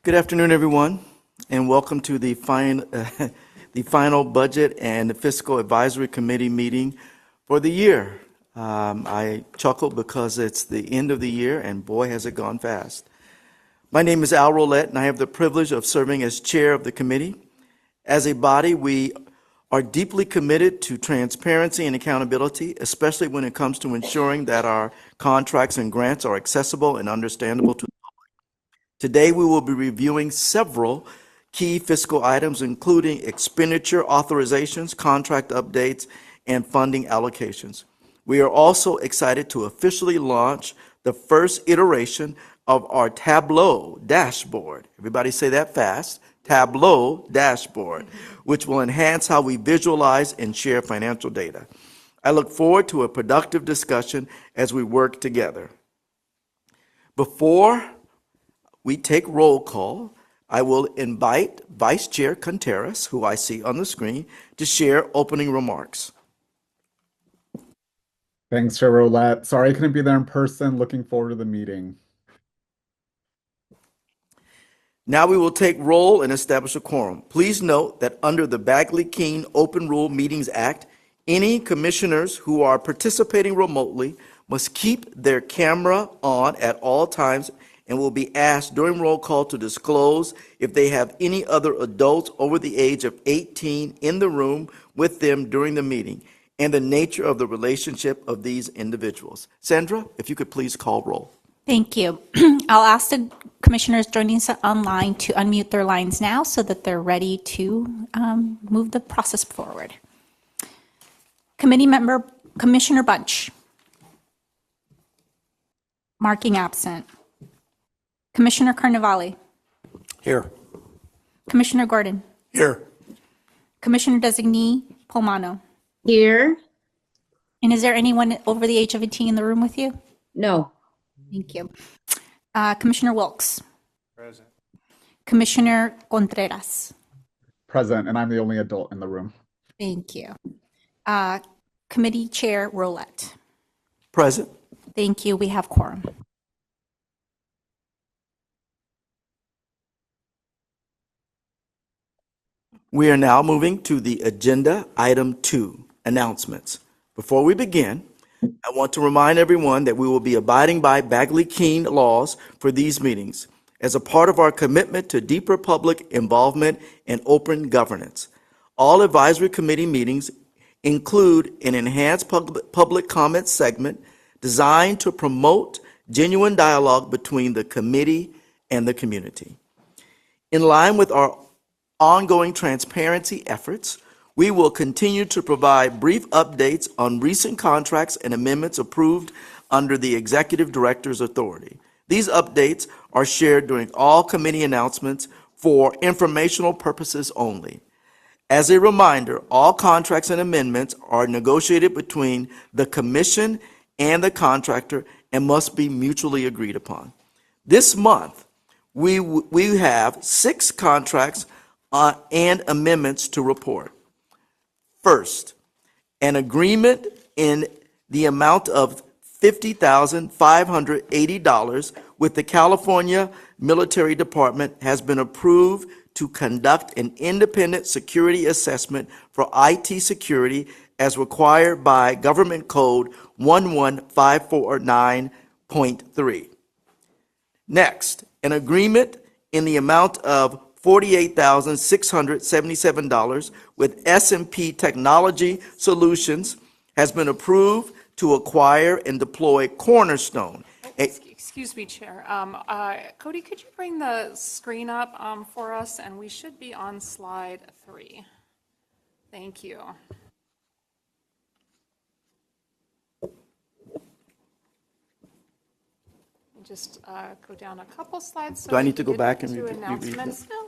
Good afternoon, everyone, and welcome to the final Budget and Fiscal Advisory Committee meeting for the year. I chuckle because it's the end of the year, and boy, has it gone fast. My name is Al Roulette, and I have the privilege of serving as chair of the committee. As a body, we are deeply committed to transparency and accountability, especially when it comes to ensuring that our contracts and grants are accessible and understandable to the public. Today, we will be reviewing several key fiscal items, including expenditure authorizations, contract updates, and funding allocations. We are also excited to officially launch the first iteration of our Tableau dashboard. Everybody say that fast. Tableau dashboard, which will enhance how we visualize and share financial data. I look forward to a productive discussion as we work together. Before we take roll call, I will invite Vice Chair Contreras, who I see on the screen, to share opening remarks. Thanks, Chair Roulette. Sorry I couldn't be there in person. Looking forward to the meeting. Now we will take roll and establish a quorum. Please note that under the Bagley-Keene Open Rule Meetings Act, any commissioners who are participating remotely must keep their camera on at all times and will be asked during roll call to disclose if they have any other adults over the age of 18 in the room with them during the meeting and the nature of the relationship of these individuals. Sandra, if you could please call roll. Thank you. I'll ask the commissioners joining us online to unmute their lines now so that they're ready to move the process forward. Committee member, Commissioner Bunch. Marking absent. Commissioner Carnevale. Here. Commissioner Gordon. Here. Commissioner Designee Pomano. Here. And is there anyone over the age of 18 in the room with you? No. Thank you. Commissioner Wilkes. Present. Commissioner Contreras. Present, and I'm the only adult in the room. Thank you. Committee Chair Roulette. Present. Thank you. We have quorum. We are now moving to the agenda item 2, announcements. Before we begin, I want to remind everyone that we will be abiding by Bagley-Keene laws for these meetings as a part of our commitment to deeper public involvement and open governance. All advisory committee meetings include an enhanced public comment segment designed to promote genuine dialogue between the committee and the community. In line with our ongoing transparency efforts, we will continue to provide brief updates on recent contracts and amendments approved under the Executive Director's authority. These updates are shared during all committee announcements for informational purposes only. As a reminder, all contracts and amendments are negotiated between the Commission and the contractor and must be mutually agreed upon. This month, we have 6 contracts and amendments to report. First, an agreement in the amount of $50,580 with the California Military Department has been approved to conduct an independent security assessment for IT security as required by Government Code 11549.3. Next, an agreement in the amount of $48,677 with S&P Technology Solutions has been approved to acquire and deploy Cornerstone. Excuse me, Chair. Cody, could you bring the screen up for us? And we should be on slide 3. Thank you. Just go down a couple slides. Do I need to go back and do read announcements? No,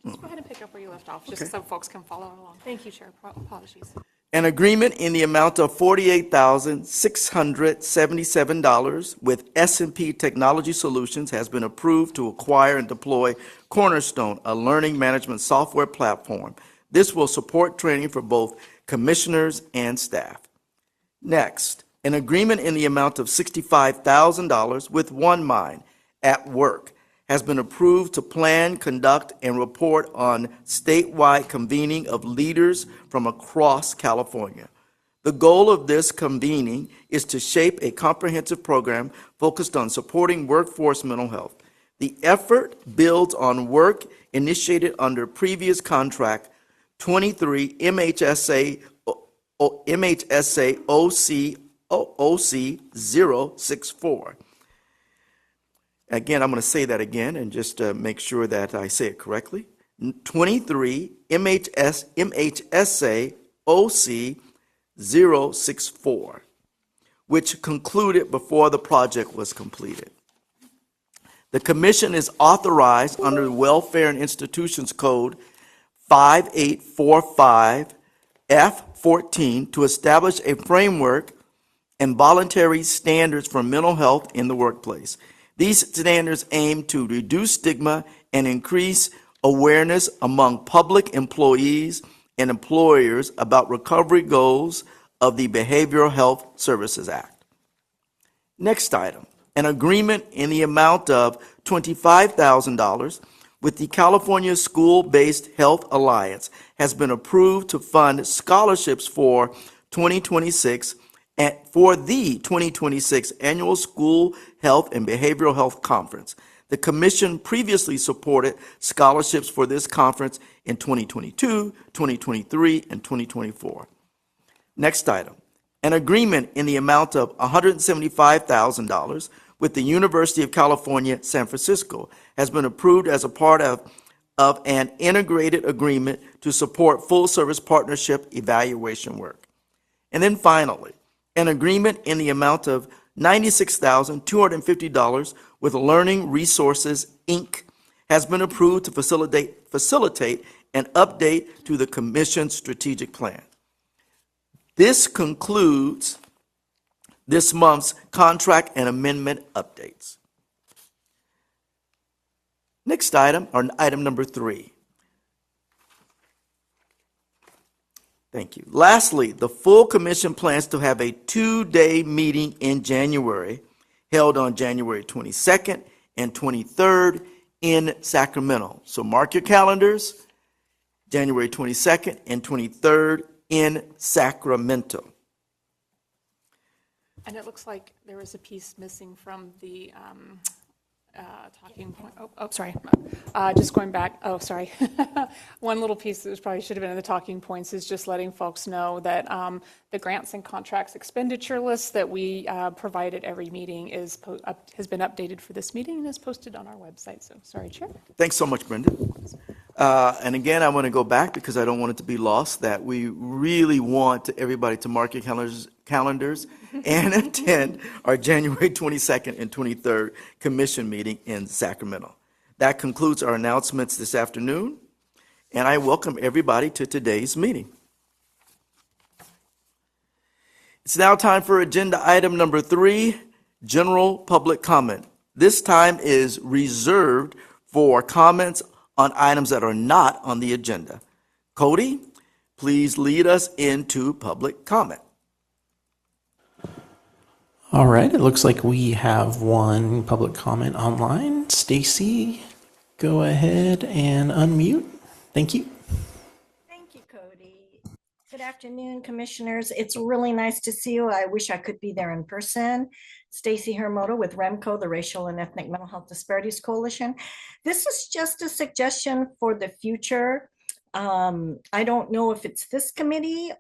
just go ahead and pick up where you left off, just so folks can follow along. Thank you, Chair. Apologies. An agreement in the amount of $48,677 with S&P Technology Solutions has been approved to acquire and deploy Cornerstone, a learning management software platform. This will support training for both commissioners and staff. Next, an agreement in the amount of $65,000 with OneMind at Work has been approved to plan, conduct, and report on statewide convening of leaders from across California. The goal of this convening is to shape a comprehensive program focused on supporting workforce mental health. The effort builds on work initiated under previous contract 23 MHSA OC 064. Again, I'm going to say that again and just make sure that I say it correctly. 23 MHSA OC 064, which concluded before the project was completed. The commission is authorized under the Welfare and Institutions Code 5845 F14 to establish a framework and voluntary standards for mental health in the workplace. These standards aim to reduce stigma and increase awareness among public employees and employers about recovery goals of the Behavioral Health Services Act. Next item, an agreement in the amount of $25,000 with the California School-Based Health Alliance has been approved to fund scholarships for 2026 and for the 2026 Annual School Health and Behavioral Health Conference. The commission previously supported scholarships for this conference in 2022, 2023, and 2024. Next item, an agreement in the amount of $175,000 with the University of California, San Francisco has been approved as a part of an integrated agreement to support full-service partnership evaluation work. And then finally, an agreement in the amount of $96,250 with Learning Resources, Inc. has been approved to facilitate an update to the Commission's strategic plan. This concludes this month's contract and amendment updates. Next item, or item number 3. Thank you. Lastly, the full commission plans to have a 2-day meeting in January, held on January 22nd and 23rd in Sacramento. So mark your calendars, January 22nd and 23rd in Sacramento. And it looks like there was a piece missing from the talking point. Sorry. Just going back. Oh, sorry. One little piece that probably should have been in the talking points is just letting folks know that the grants and contracts expenditure list that we provide at every meeting has been updated for this meeting and is posted on our website. So, sorry, Chair. Thanks so much, Brenda. And again, I want to go back because I don't want it to be lost that we really want everybody to mark your calendars and attend our January 22nd and 23rd commission meeting in Sacramento. That concludes our announcements this afternoon, and I welcome everybody to today's meeting. It's now time for agenda item number 3, general public comment. This time is reserved for comments on items that are not on the agenda. Cody, please lead us into public comment. All right, it looks like we have one public comment online. Stacy, go ahead and unmute. Thank you. Thank you, Cody. Good afternoon, commissioners. It's really nice to see you. I wish I could be there in person. Stacy Hermoto with REMCO, the Racial and Ethnic Mental Health Disparities Coalition. This is just a suggestion for the future. I don't know if it's this committee,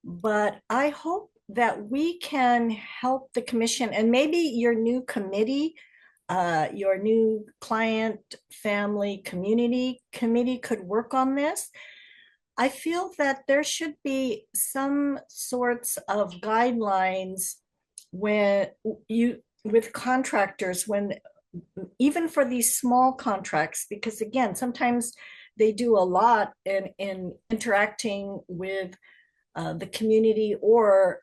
but I hope that we can help the commission and maybe your new committee, your new client, family, community committee could work on this. I feel that there should be some sorts of guidelines when with contractors, when even for these small contracts, because again, sometimes they do a lot in interacting with the community or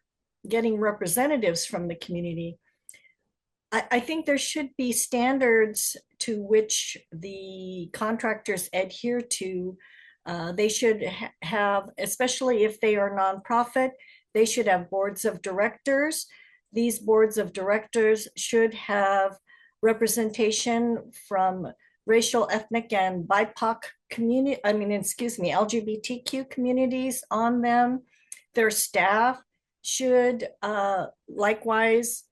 getting representatives from the community. I think there should be standards to which the contractors adhere to. They should have, especially if they are nonprofit, they should have boards of directors. These boards of directors should have representation from racial, ethnic, and BIPOC community, LGBTQ communities on them. Their staff should likewise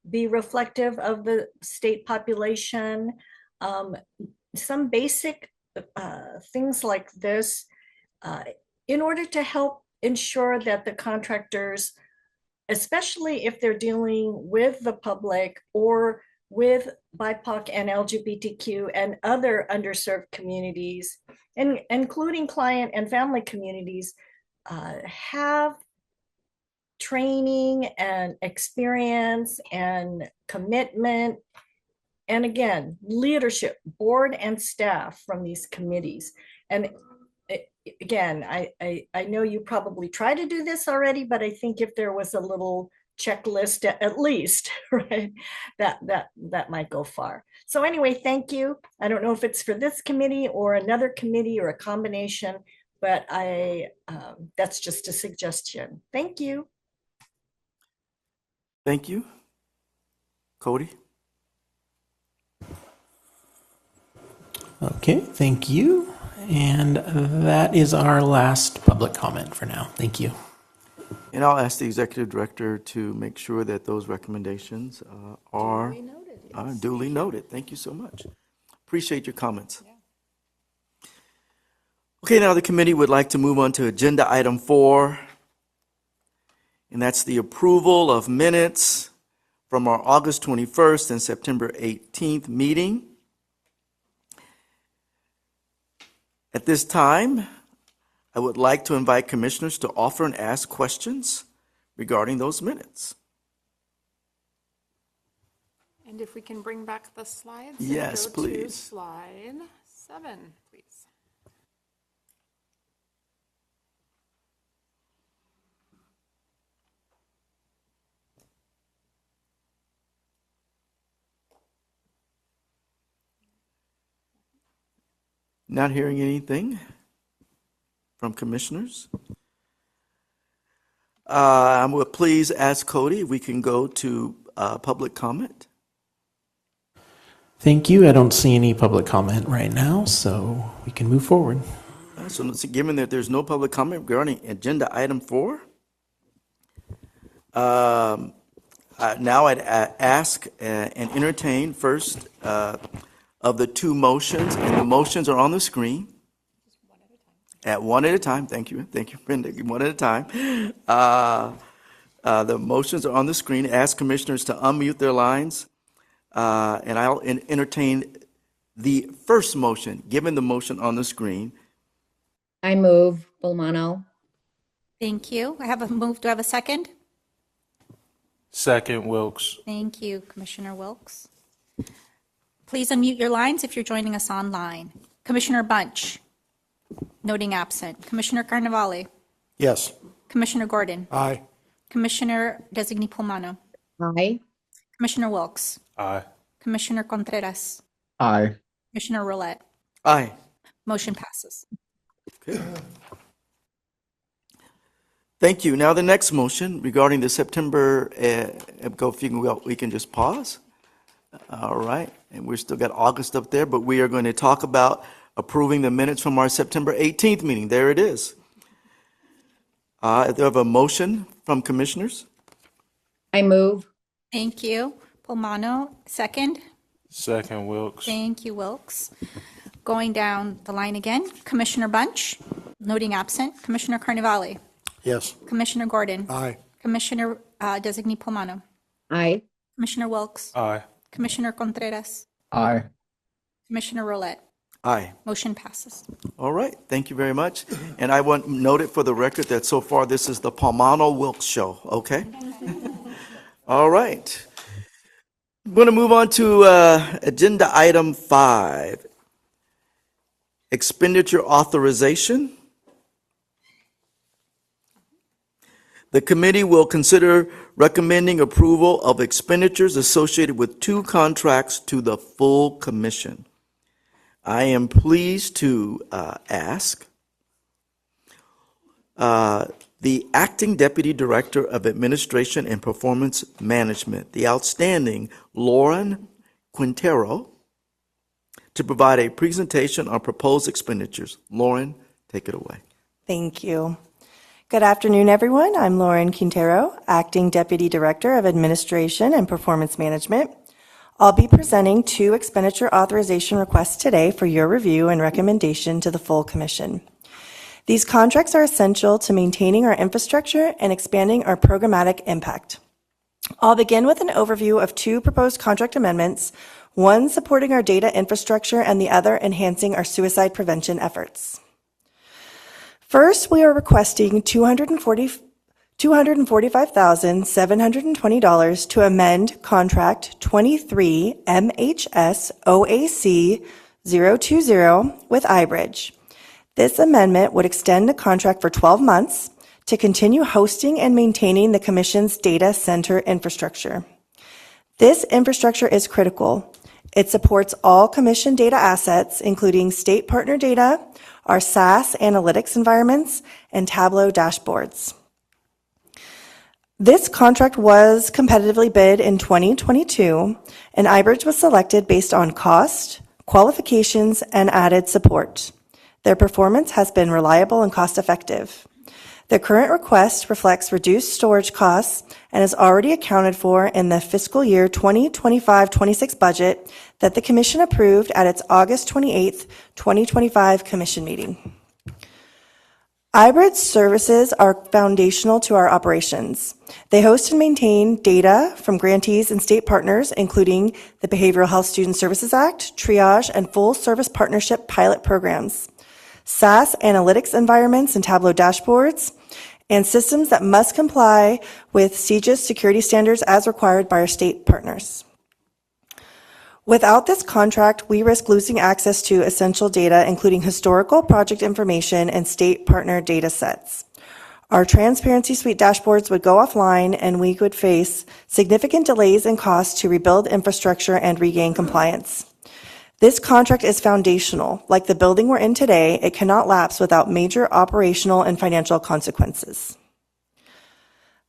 be reflective of the state population. Some basic things like this in order to help ensure that the contractors, especially if they're dealing with the public or with BIPOC and LGBTQ and other underserved communities, and including client and family communities, have training and experience and commitment. And again, leadership, board and staff from these committees. And again, I know you probably try to do this already, but I think if there was a little checklist at least, right, that might go far. So anyway, thank you. I don't know if it's for this committee or another committee or a combination, but that's just a suggestion. Thank you. Thank you. Cody? Okay, thank you. And that is our last public comment for now. Thank you. And I'll ask the executive director to make sure that those recommendations are duly noted. Thank you so much. Appreciate your comments. Okay, now the committee would like to move on to agenda item 4, and that's the approval of minutes from our August 21st and September 18th meeting. At this time, I would like to invite commissioners to offer and ask questions regarding those minutes. And if we can bring back the slides. Yes, and go to please. slide 7, please. Not hearing anything from commissioners. I would please ask Cody if we can go to public comment. Thank you. I don't see any public comment right now, so we can move forward. So given that there's no public comment regarding agenda item 4, now I'd ask and entertain first of the two motions, and the motions are on the screen. At one at a time. Thank you, Brenda. One at a time. The motions are on the screen. Ask commissioners to unmute their lines, and I'll entertain the first motion, given the motion on the screen. I move Bolmano. Thank you. I have a move. Do I have a second? Second, Wilkes. Thank you, Commissioner Wilkes. Please unmute your lines if you're joining us online. Commissioner Bunch, noting absent. Commissioner Carnevale. Yes. Commissioner Gordon. Aye. Commissioner Designee Pulmano. Aye. Commissioner Wilkes. Aye. Commissioner Contreras. Aye. Commissioner Roulette. Aye. Motion passes. Okay. Thank you. Now the next motion regarding the September, we can just pause. All right. And we've still got August up there, but we are going to talk about approving the minutes from our September 18th meeting. There it is. Do I have a motion from commissioners? I move. Thank you. Pulmano, second. Second, Wilkes. Thank you, Wilkes. Going down the line again, Commissioner Bunch, noting absent. Commissioner Carnevale. Yes. Commissioner Gordon. Aye. Commissioner Designee Pulmano. Aye. Commissioner Wilkes. Aye. Commissioner Contreras. Aye. Commissioner Roulette. Aye. Motion passes. All right. Thank you very much. And I want note it for the record that so far this is the Pulmano Wilkes show. Okay. All right. I'm going to move on to agenda item 5, expenditure authorization. The committee will consider recommending approval of expenditures associated with 2 contracts to the full commission. I am pleased to ask the Acting Deputy Director of Administration and Performance Management, the outstanding Lauren Quintero to provide a presentation on proposed expenditures. Lauren, take it away. Thank you. Good afternoon, everyone. I'm Lauren Quintero, Acting Deputy Director of Administration and Performance Management. I'll be presenting 2 expenditure authorization requests today for your review and recommendation to the full commission. These contracts are essential to maintaining our infrastructure and expanding our programmatic impact. I'll begin with an overview of 2 proposed contract amendments, one supporting our data infrastructure and the other enhancing our suicide prevention efforts. First, we are requesting $245,720 to amend Contract 23 MHS OAC 020 with iBridge. This amendment would extend the contract for 12 months to continue hosting and maintaining the Commission's data center infrastructure. This infrastructure is critical. It supports all Commission data assets, including state partner data, our SaaS analytics environments, and Tableau dashboards. This contract was competitively bid in 2022, and iBridge was selected based on cost, qualifications, and added support. Their performance has been reliable and cost-effective. The current request reflects reduced storage costs and is already accounted for in the fiscal year 2025-26 budget that the Commission approved at its August 28, 2025 Commission meeting. iBridge services are foundational to our operations. They host and maintain data from grantees and state partners, including the Behavioral Health Student Services Act, triage, and full service partnership pilot programs, SaaS analytics environments and Tableau dashboards, and systems that must comply with CGIS security standards as required by our state partners. Without this contract, we risk losing access to essential data, including historical project information and state partner data sets. Our Transparency Suite dashboards would go offline, and we could face significant delays and costs to rebuild infrastructure and regain compliance. This contract is foundational. Like the building we're in today, it cannot lapse without major operational and financial consequences.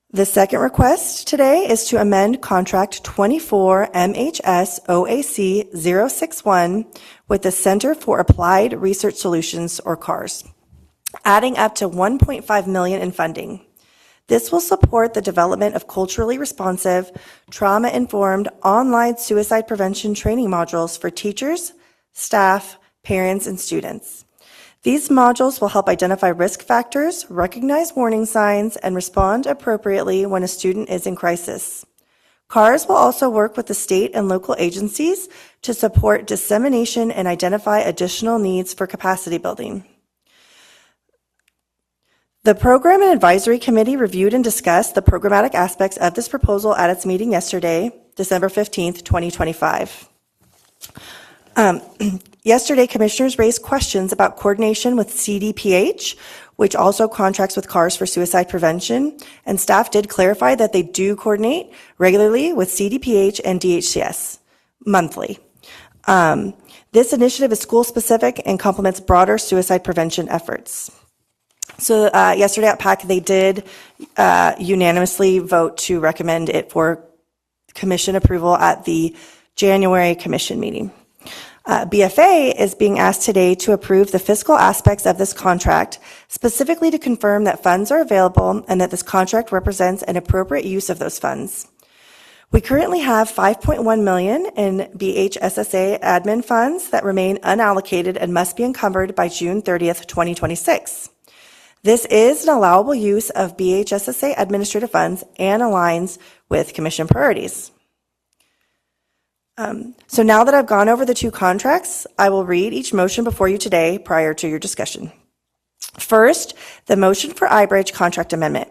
The second request today is to amend Contract 24 MHS OAC 061 with the Center for Applied Research Solutions, or CARS, adding up to $1.5 million in funding. This will support the development of culturally responsive, trauma-informed online suicide prevention training modules for teachers, staff, parents, and students. These modules will help identify risk factors, recognize warning signs, and respond appropriately when a student is in crisis. CARS will also work with the state and local agencies to support dissemination and identify additional needs for capacity building. The Program and Advisory Committee reviewed and discussed the programmatic aspects of this proposal at its meeting yesterday, December 15th, 2025. Yesterday, commissioners raised questions about coordination with CDPH, which also contracts with CARS for suicide prevention, and staff did clarify that they do coordinate regularly with CDPH and DHCS monthly. This initiative is school-specific and complements broader suicide prevention efforts. So yesterday at PAC, they did unanimously vote to recommend it for commission approval at the January commission meeting. BFA is being asked today to approve the fiscal aspects of this contract, specifically to confirm that funds are available and that this contract represents an appropriate use of those funds. We currently have $5.1 million in BHSSA admin funds that remain unallocated and must be encumbered by June 30th, 2026. This is an allowable use of BHSSA administrative funds and aligns with commission priorities. So now that I've gone over the 2 contracts, I will read each motion before you today prior to your discussion. First, the motion for iBridge contract amendment.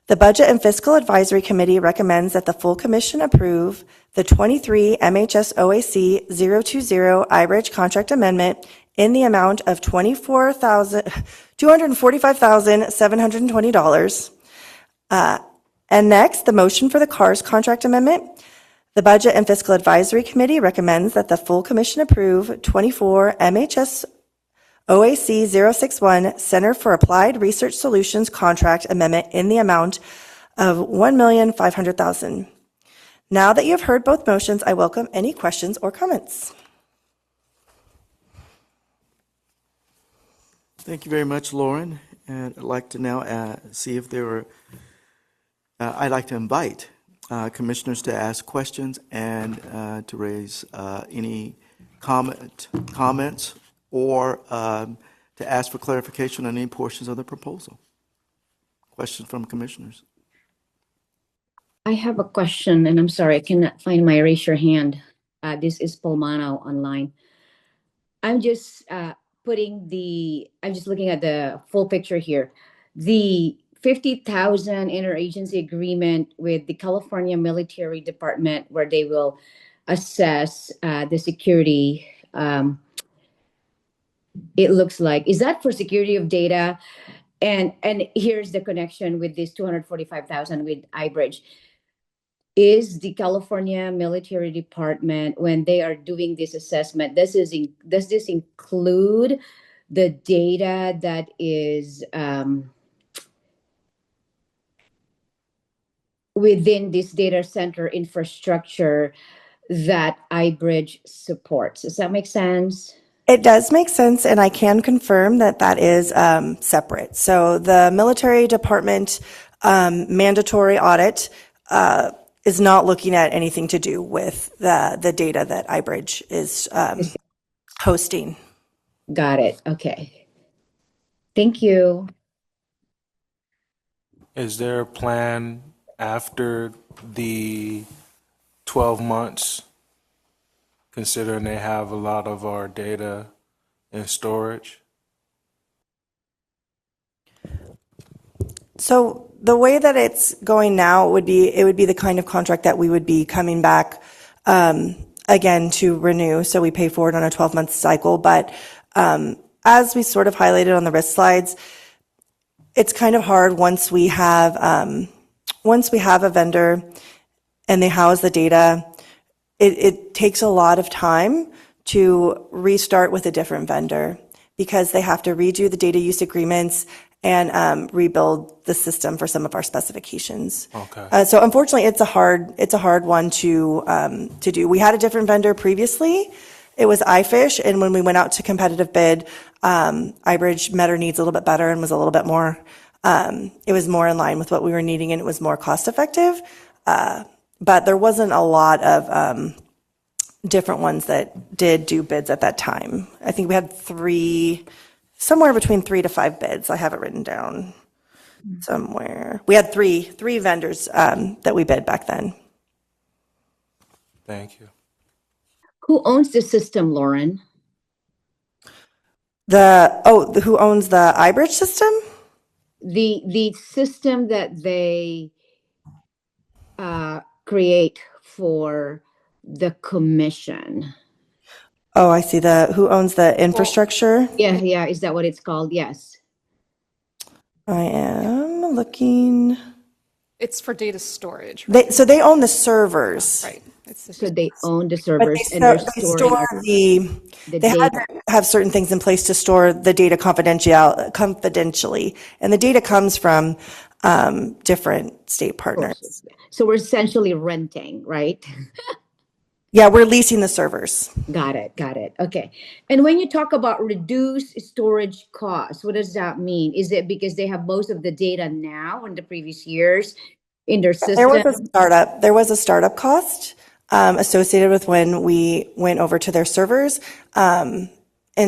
The Budget and Fiscal Advisory Committee recommends that the full commission approve the 23 MHS OAC 020 iBridge contract amendment in the amount of $245,720. And next, the motion for the CARS contract amendment. The Budget and Fiscal Advisory Committee recommends that the full commission approve 24 MHS OAC 061 Center for Applied Research Solutions contract amendment in the amount of $1,500,000. Now that you have heard both motions, I welcome any questions or comments. Thank you very much, Lauren. And I'd like to now see if there are, I'd like to invite commissioners to ask questions and to raise any comments or to ask for clarification on any portions of the proposal. Questions from commissioners? I have a question, and I'm sorry, I cannot find my raise your hand. This is Polmano online. I'm just I'm just looking at the full picture here. The 50,000 interagency agreement with the California Military Department, where they will assess the security. It looks like, is that for security of data? And here's the connection with this 245,000 with iBridge. Is the California Military Department, when they are doing this assessment, does this include the data that is within this data center infrastructure that iBridge supports? Does that make sense? It does make sense, and I can confirm that that is separate. So the military department mandatory audit is not looking at anything to do with the data that iBridge is hosting. Got it. Okay. Thank you. Is there a plan after the 12 months, considering they have a lot of our data in storage? So the way that it's going now would be, it would be the kind of contract that we would be coming back again to renew. So we pay for it on a 12-month cycle. But as we sort of highlighted on the risk slides, it's kind of hard once we have a vendor and they house the data. It takes a lot of time to restart with a different vendor because they have to redo the data use agreements and rebuild the system for some of our specifications. Okay. So unfortunately, it's a hard one to do. We had a different vendor previously. It was iFish, and when we went out to competitive bid, iBridge met our needs a little bit better and was a little bit more. It was more in line with what we were needing, and it was more cost effective. But there wasn't a lot of different ones that did do bids at that time. I think we had somewhere between 3 to 5 bids. I have it written down somewhere. We had three vendors that we bid back then. Thank you. Who owns the system, Lauren? Who owns the iBridge system? The system that they create for the commission. Oh, I see. Who owns the infrastructure? Yeah. Is that what it's called? Yes. I am looking. It's for data storage, right? So they own the servers. Right. So they own the But servers they and they're store storing the they had data. to have certain things in place to store the data confidentially. And the data comes from different state partners. So we're essentially renting, right? Yeah, we're leasing the servers. Got it. Okay. And when you talk about reduced storage costs, what does that mean? Is it because they have most of the data now in the previous years in their system? There was a startup cost associated with when we went over to their servers. And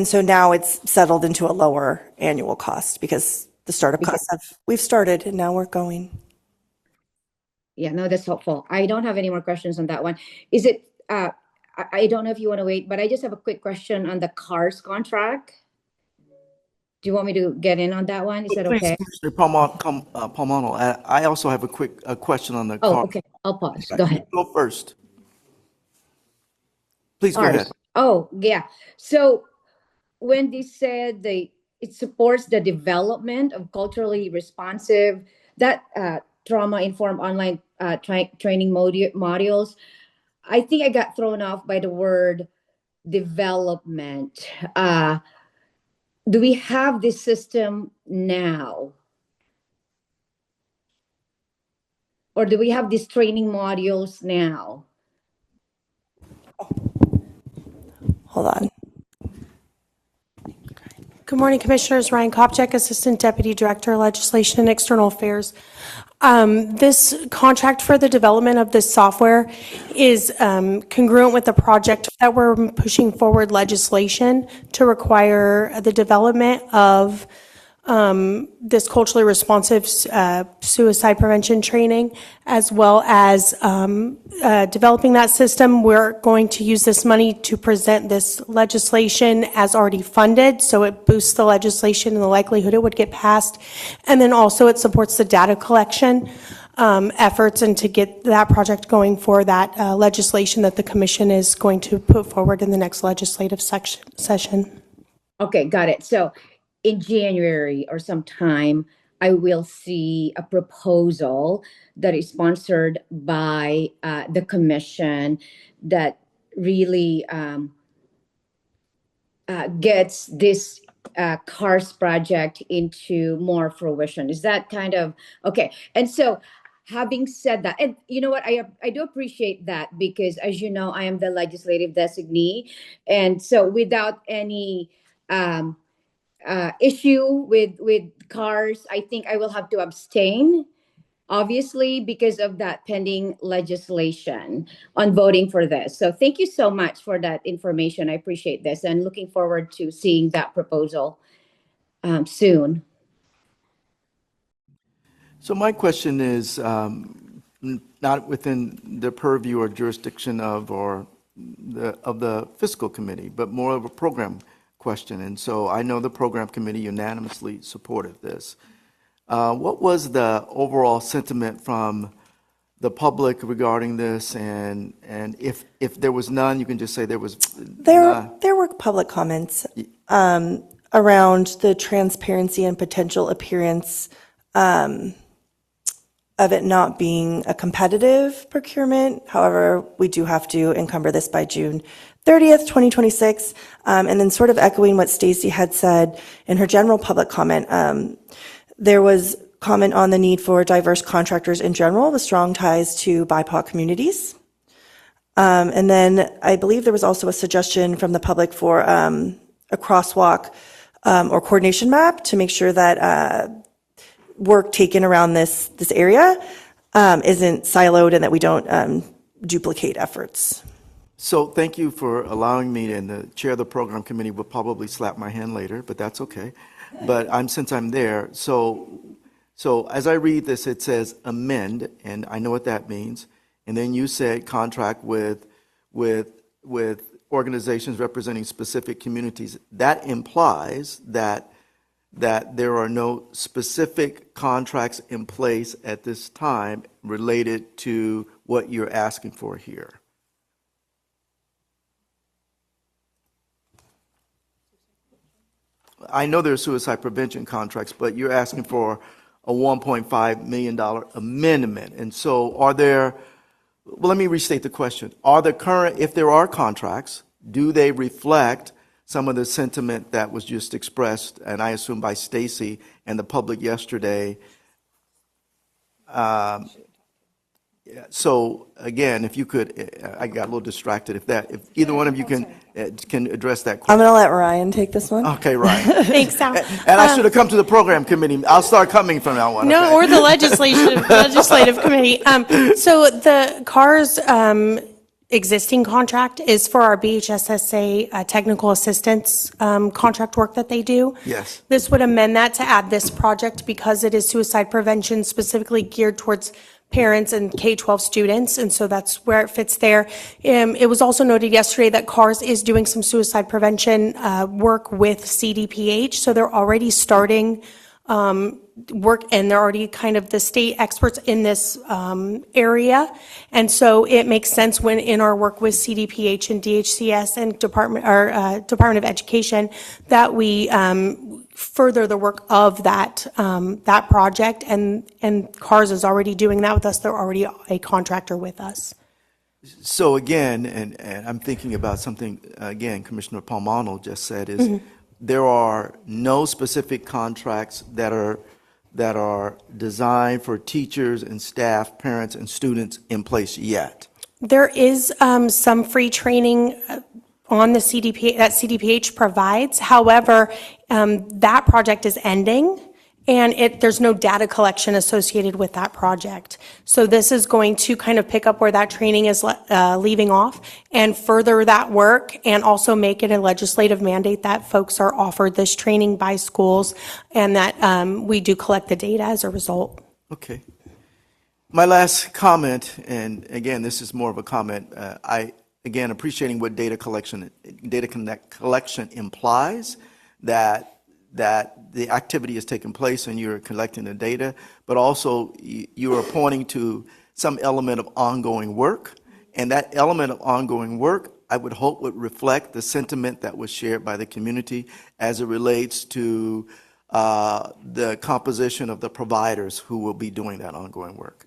so now it's settled into a lower annual cost because the startup costs we've started and now we're going. Yeah, no, that's helpful. I don't have any more questions on that one. Is it, I don't know if you want to wait, but I just have a quick question on the CARS contract. Do you want me to get in on that one? Is that okay? Please, Commissioner Palmano, I also have a question on the Oh, car. okay. I'll pause. Go ahead. Go first. Please go ahead. Oh, yeah. So when they said it supports the development of culturally responsive, that trauma-informed online training modules, I think I got thrown off by the word development. Do we have this system now? Or do we have these training modules now? Hold on. Good morning, Commissioners. Ryan Kopchak, Assistant Deputy Director, Legislation and External Affairs. This contract for the development of this software is congruent with the project that we're pushing forward legislation to require the development of this culturally responsive suicide prevention training, as well as developing that system. We're going to use this money to present this legislation as already funded, so it boosts the legislation and the likelihood it would get passed. And then also it supports the data collection efforts and to get that project going for that legislation that the Commission is going to put forward in the next legislative session. Okay, got it. So in January or sometime, I will see a proposal that is sponsored by the Commission that really gets this CARS project into more fruition. Is that kind of, okay. And so having said that, and you know what, I do appreciate that because as you know, I am the legislative designee. And so without any issue with CARS, I think I will have to abstain, obviously, because of that pending legislation on voting for this. So thank you so much for that information. I appreciate this and looking forward to seeing that proposal soon. So my question is not within the purview or jurisdiction of the fiscal committee, but more of a program question. And so I know the program committee unanimously supported this. What was the overall sentiment from the public regarding this? And if there was none, you can just say there was. There were public comments around the transparency and potential appearance of it not being a competitive procurement. However, we do have to encumber this by June 30th, 2026. And then sort of echoing what Stacy had said in her general public comment, there was comment on the need for diverse contractors in general with strong ties to BIPOC communities. And then I believe there was also a suggestion from the public for a crosswalk or coordination map to make sure that work taken around this area isn't siloed and that we don't duplicate efforts. So thank you for allowing me, and the chair of the program committee will probably slap my hand later, but that's okay. But since I'm there, so as I read this, it says amend, and I know what that means. And then you said contract with organizations representing specific communities. That implies that there are no specific contracts in place at this time related to what you're asking for here. I know there are suicide prevention contracts, but you're asking for a $1.5 million amendment. And so are there, well, let me restate the question. Are the current, if there are contracts, do they reflect some of the sentiment that was just expressed, and I assume by Stacy and the public yesterday? So again, if you could, I got a little distracted. If either one of you can address that question. I'm going to let Ryan take this one. Okay, Ryan. Thanks, Sal. And I should have come to the program committee. I'll start coming from now on. No, Okay? or the legislative committee. So the CARS existing contract is for our BHSSA technical assistance contract work that they do. Yes. This would amend that to add this project because it is suicide prevention specifically geared towards parents and K-12 students, and so that's where it fits there. It was also noted yesterday that CARS is doing some suicide prevention work with CDPH, so they're already starting work, and they're already kind of the state experts in this area, and so it makes sense when in our work with CDPH and DHCS and Department of Education that we further the work of that that project, and CARS is already doing that with us. They're already a contractor with us. So again, and I'm thinking about something, again, Commissioner Palmano just said, is there are no specific contracts that that are designed for teachers and staff, parents, and students in place yet? There is some free training on the CDP that CDPH provides. However, that project is ending, and there's no data collection associated with that project. So this is going to kind of pick up where that training is leaving off and further that work, and also make it a legislative mandate that folks are offered this training by schools, and that we do collect the data as a result. Okay. My last comment, and again, this is more of a comment, again, appreciating what data collection implies, that the activity is taking place and you're collecting the data, but also you are pointing to some element of ongoing work. And that element of ongoing work, I would hope, would reflect the sentiment that was shared by the community as it relates to the composition of the providers who will be doing that ongoing work.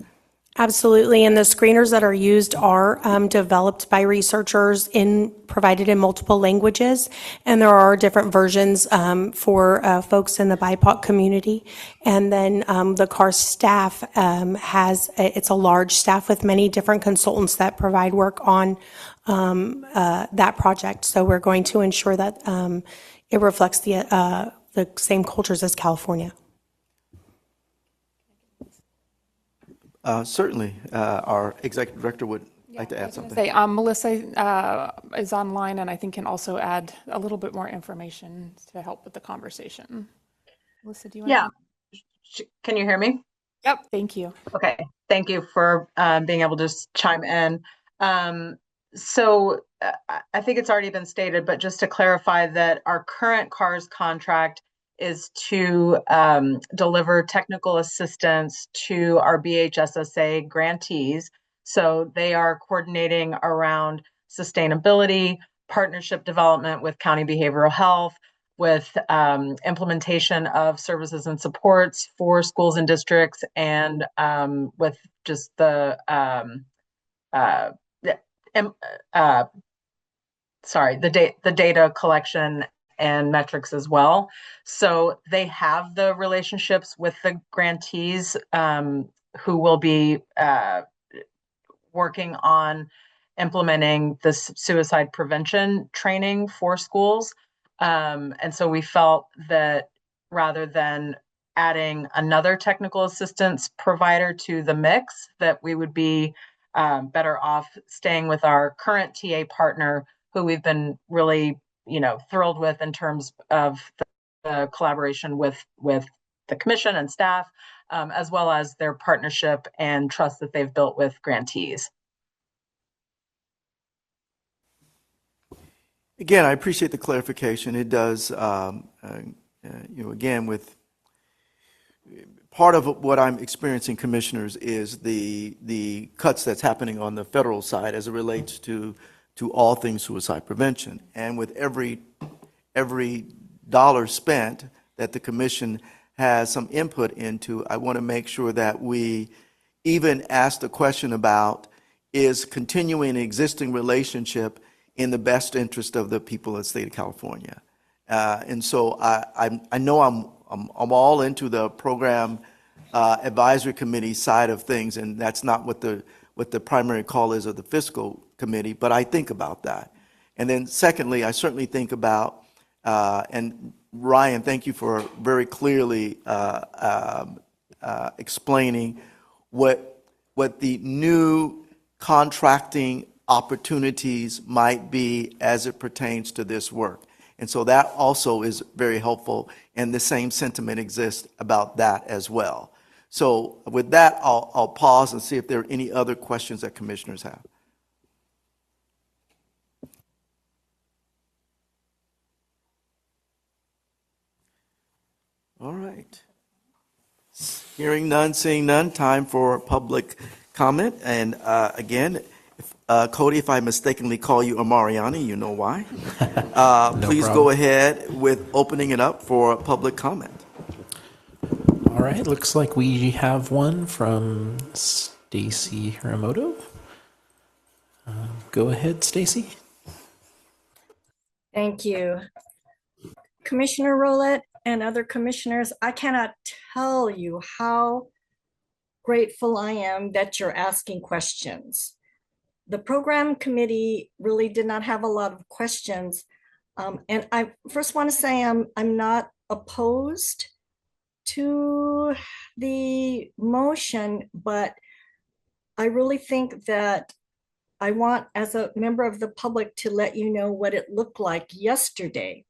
Absolutely, and the screeners that are used are developed by researchers provided in multiple languages, and there are different versions for folks in the BIPOC community. And then the CAR staff it's a large staff with many different consultants that provide work on that project. So we're going to ensure that it reflects the same cultures as California. Certainly, our executive director would like to add something. Melissa is online and I think can also add a little bit more information to help with the conversation. Melissa, do you want Yeah. Can you hear me? Yep. Thank you. Okay. Thank you for being able to chime in. So I think it's already been stated, but just to clarify that our current CARS contract is to deliver technical assistance to our BHSSA grantees. So they are coordinating around sustainability, partnership development with county behavioral health, with implementation of services and supports for schools and districts, and with just the the data collection and metrics as well. So they have the relationships with the grantees who will be working on implementing this suicide prevention training for schools. And so we felt that rather than adding another technical assistance provider to the mix, that we would be better off staying with our current TA partner, who we've been really thrilled with in terms of the collaboration with the commission and staff, as well as their partnership and trust that they've built with grantees. Again, I appreciate the clarification. It does, again, with part of what I'm experiencing, commissioners, is the cuts that's happening on the federal side as it relates to all things suicide prevention. And with every dollar spent that the commission has some input into, I want to make sure that we even ask the question about, is continuing an existing relationship in the best interest of the people of the state of California? And so I know I'm all into the program advisory committee side of things, and that's not what the primary call is of the fiscal committee, but I think about that. And then secondly, I certainly think about, and Ryan, thank you for very clearly explaining what the new contracting opportunities might be as it pertains to this work. And so that also is very helpful, and the same sentiment exists about that as well. So with that, I'll pause and see if there are any other questions that commissioners have. All right. Hearing none, seeing none, time for public comment. And again, Cody, if I mistakenly call you Amariani, you know why. Please problem. go ahead with opening it up for public comment. All right, looks like we have one from Stacy Hiramoto. Go ahead, Stacy. Thank you. Commissioner Rowlett, and other commissioners, I cannot tell you how grateful I am that you're asking questions. The program committee really did not have a lot of questions. And I first want to say I'm not opposed to the motion, but I really think that I want, as a member of the public, to let you know what it looked like yesterday.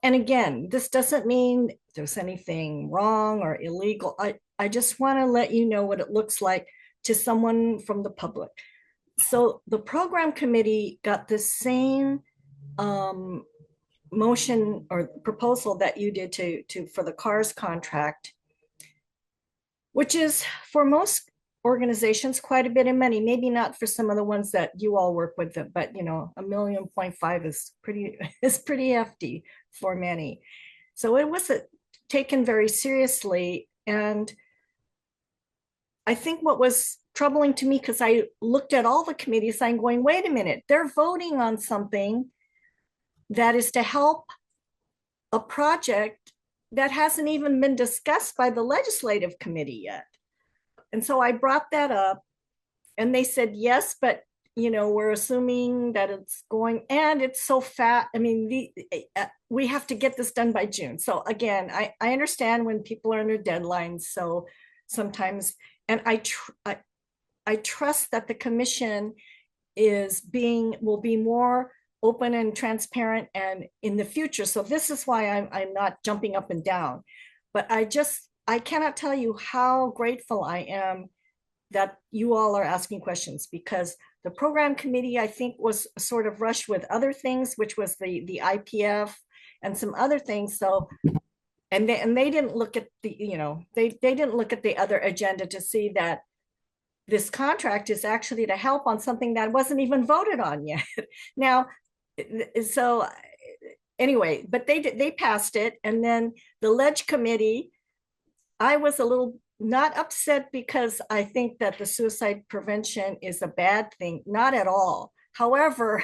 And again, this doesn't mean there's anything wrong or illegal. I just want to let you know what it looks like to someone from the public. So the program committee got the same motion or proposal that you did to for the CARS contract, which is for most organizations quite a bit of money. Maybe not for some of the ones that you all work with, but $1.5 million is pretty hefty for many. So it wasn't taken very seriously. And I think what was troubling to me, because I looked at all the committees, I'm going, wait a minute, they're voting on something that is to help a project that hasn't even been discussed by the legislative committee yet. And so I brought that up, and they said, yes, but we're assuming that it's going, and it's so fat. I mean, we have to get this done by June. So again, I understand when people are under deadlines. So sometimes, and I trust that the commission will be more open and transparent and in the future. So this is why I'm not jumping up and down, but I cannot tell you how grateful I am that you all are asking questions, because the program committee, I think, was sort of rushed with other things, which was the IPF and some other things. So, and they didn't look at they didn't look at the other agenda to see that this contract is actually to help on something that wasn't even voted on yet. Now, so anyway, but they passed it. And then the Ledge Committee, I was a little not upset because I think that the suicide prevention is a bad thing, not at all. However,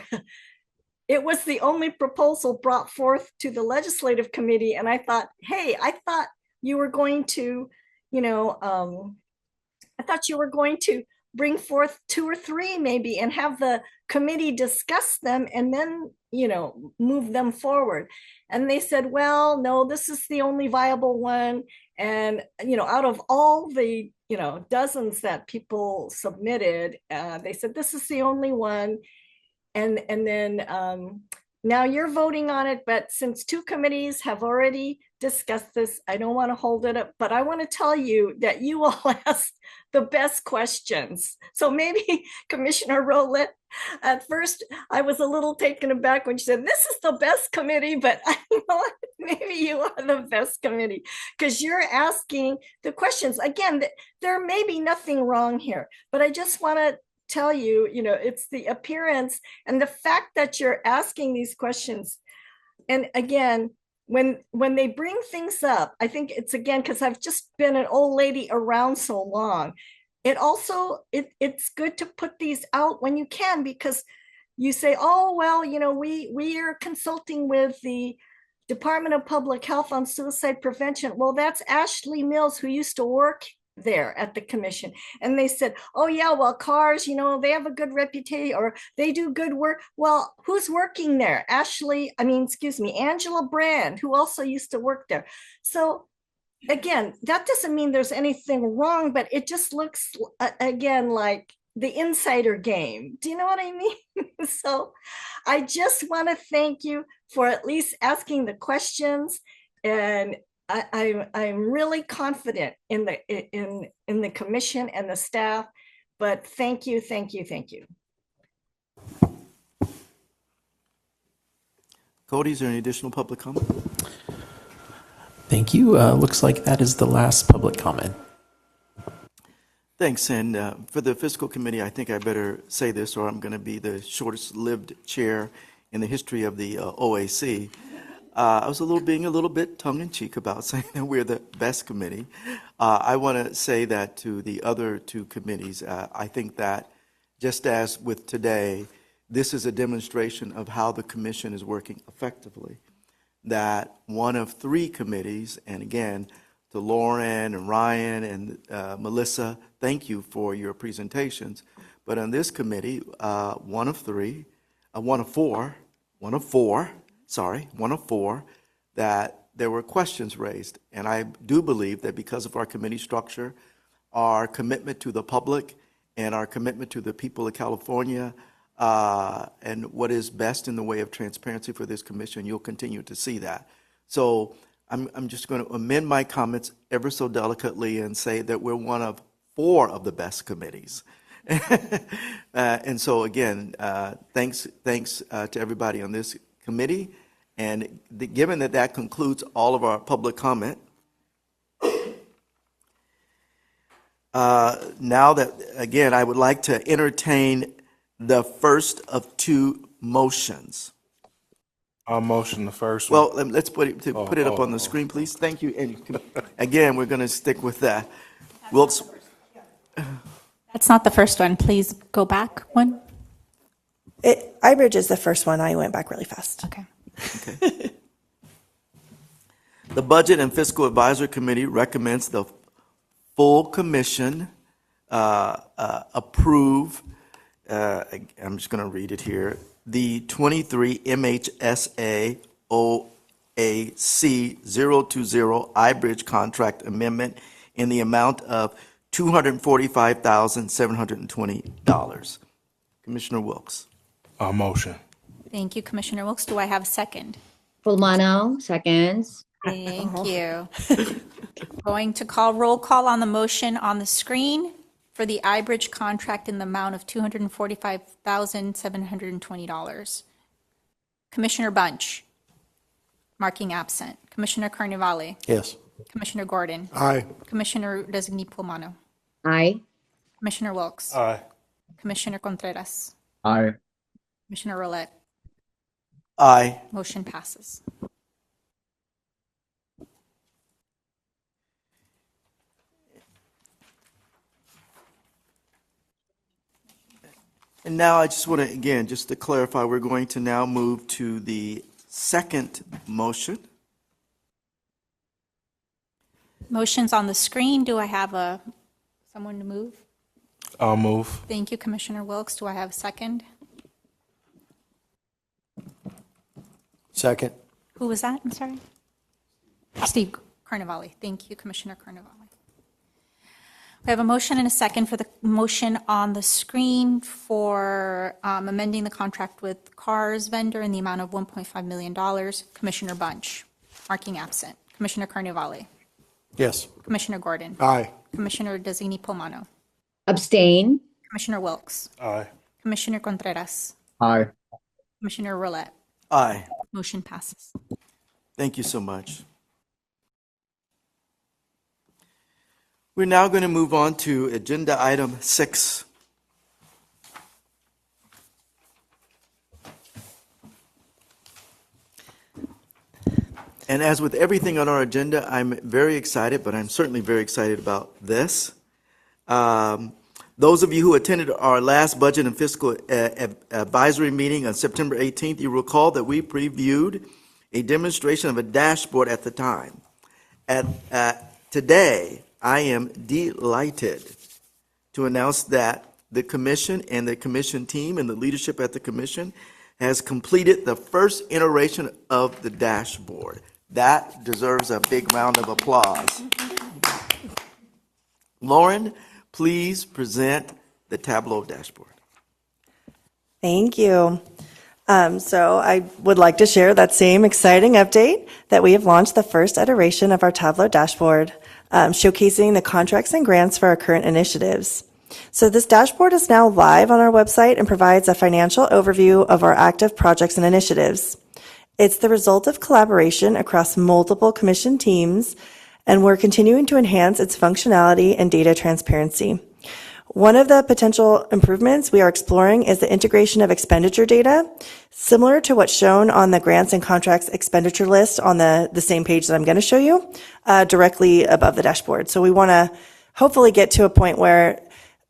it was the only proposal brought forth to the legislative committee. And I thought, hey, I thought you were going to, I thought you were going to bring forth 2 or 3 maybe and have the committee discuss them and then, move them forward. And they said, well, no, this is the only viable one. And, out of all the, dozens that people submitted, they said, this is the only one. And then now you're voting on it, but since 2 committees have already discussed this, I don't want to hold it up, but I want to tell you that you all asked the best questions. So maybe Commissioner Rowlett, at first I was a little taken aback when she said, this is the best committee, but I know maybe you are the best committee because you're asking the questions. Again, there may be nothing wrong here, but I just want to tell you, it's the appearance and the fact that you're asking these questions. And again, when they bring things up, I think it's again, because I've just been an old lady around so long. It also, it's good to put these out when you can, because you say, oh, well, we are consulting with the Department of Public Health on suicide prevention. Well, that's Ashley Mills, who used to work there at the commission. And they said, oh yeah, well, CARS, they have a good reputation or they do good work. Well, who's working there? Angela Brand, who also used to work there. So again, that doesn't mean there's anything wrong, but it just looks again like the insider game. Do you know what I mean? So I just want to thank you for at least asking the questions, and I'm really confident in the commission and the staff, but thank you. Cody, is there any additional public comment? Thank you. Looks like that is the last public comment. Thanks. And for the Fiscal Committee, I think I better say this, or I'm going to be the shortest-lived chair in the history of the OAC. I was being a little bit tongue-in-cheek about saying that we're the best committee. I want to say that to the other 2 committees. I think that just as with today, this is a demonstration of how the commission is working effectively. that one of three committees, and again, to Lauren and Ryan and Melissa, thank you for your presentations. But on this committee, one of four, that there were questions raised. And I do believe that because of our committee structure, our commitment to the public and our commitment to the people of California, and what is best in the way of transparency for this commission, you'll continue to see that. So I'm just going to amend my comments ever so delicately and say that we're one of four of the best committees. And so again, thanks to everybody on this committee. And given that that concludes all of our public comment, now that, again, I would like to entertain the first of two motions. I'll motion the first one. Well, let's put it up on the screen, please. Thank you. And again, we're going to stick with that. Wilkes, That's not the first one. Please go back one. iBridge is the first one. I went back really fast. Okay. the Budget and Fiscal Advisory Committee recommends the full commission approve, I'm just going to read it here, the 23 MHSA OAC 020 iBridge contract amendment in the amount of $245,720. Commissioner Wilkes. Motion. Thank you, Commissioner Wilkes. Do I have a second? Pulmano, seconds. Thank you. Going to call roll call on the motion on the screen for the iBridge contract in the amount of $245,720. Commissioner Bunch, marking absent. Commissioner Carnevale. Yes. Commissioner Gordon. Aye. Commissioner Designee Pulmano. Aye. Commissioner Wilkes. Aye. Commissioner Contreras. Aye. Commissioner Roulette. Aye. Motion passes. And now I just want to, again, just to clarify, we're going to now move to the second motion. Motion's on the screen. Do I have someone to move? I'll move. Thank you, Commissioner Wilkes. Do I have a second? Second. Who was that? I'm sorry. Steve Carnevale. Thank you, Commissioner Carnevale. We have a motion and a second for the motion on the screen for amending the contract with CARS vendor in the amount of $1.5 million. Commissioner Bunch, marking absent. Commissioner Carnevale. Yes. Commissioner Gordon. Aye. Commissioner Designee Pulmano. Abstain. Commissioner Wilkes. Aye. Commissioner Contreras. Aye. Commissioner Roulette. Aye. Motion passes. Thank you so much. We're now going to move on to agenda item 6. And as with everything on our agenda, I'm very excited, but I'm certainly very excited about this. Those of you who attended our last Budget and Fiscal Advisory meeting on September 18th, you recall that we previewed a demonstration of a dashboard at the time. Today, I am delighted to announce that the Commission and the Commission team and the leadership at the Commission has completed the first iteration of the dashboard. That deserves a big round of applause. Lauren, please present the Tableau dashboard. Thank you. So I would like to share that same exciting update that we have launched the first iteration of our Tableau dashboard, showcasing the contracts and grants for our current initiatives. So this dashboard is now live on our website and provides a financial overview of our active projects and initiatives. It's the result of collaboration across multiple commission teams, and we're continuing to enhance its functionality and data transparency. One of the potential improvements we are exploring is the integration of expenditure data, similar to what's shown on the grants and contracts expenditure list on the same page that I'm going to show you, directly above the dashboard. So we want to hopefully get to a point where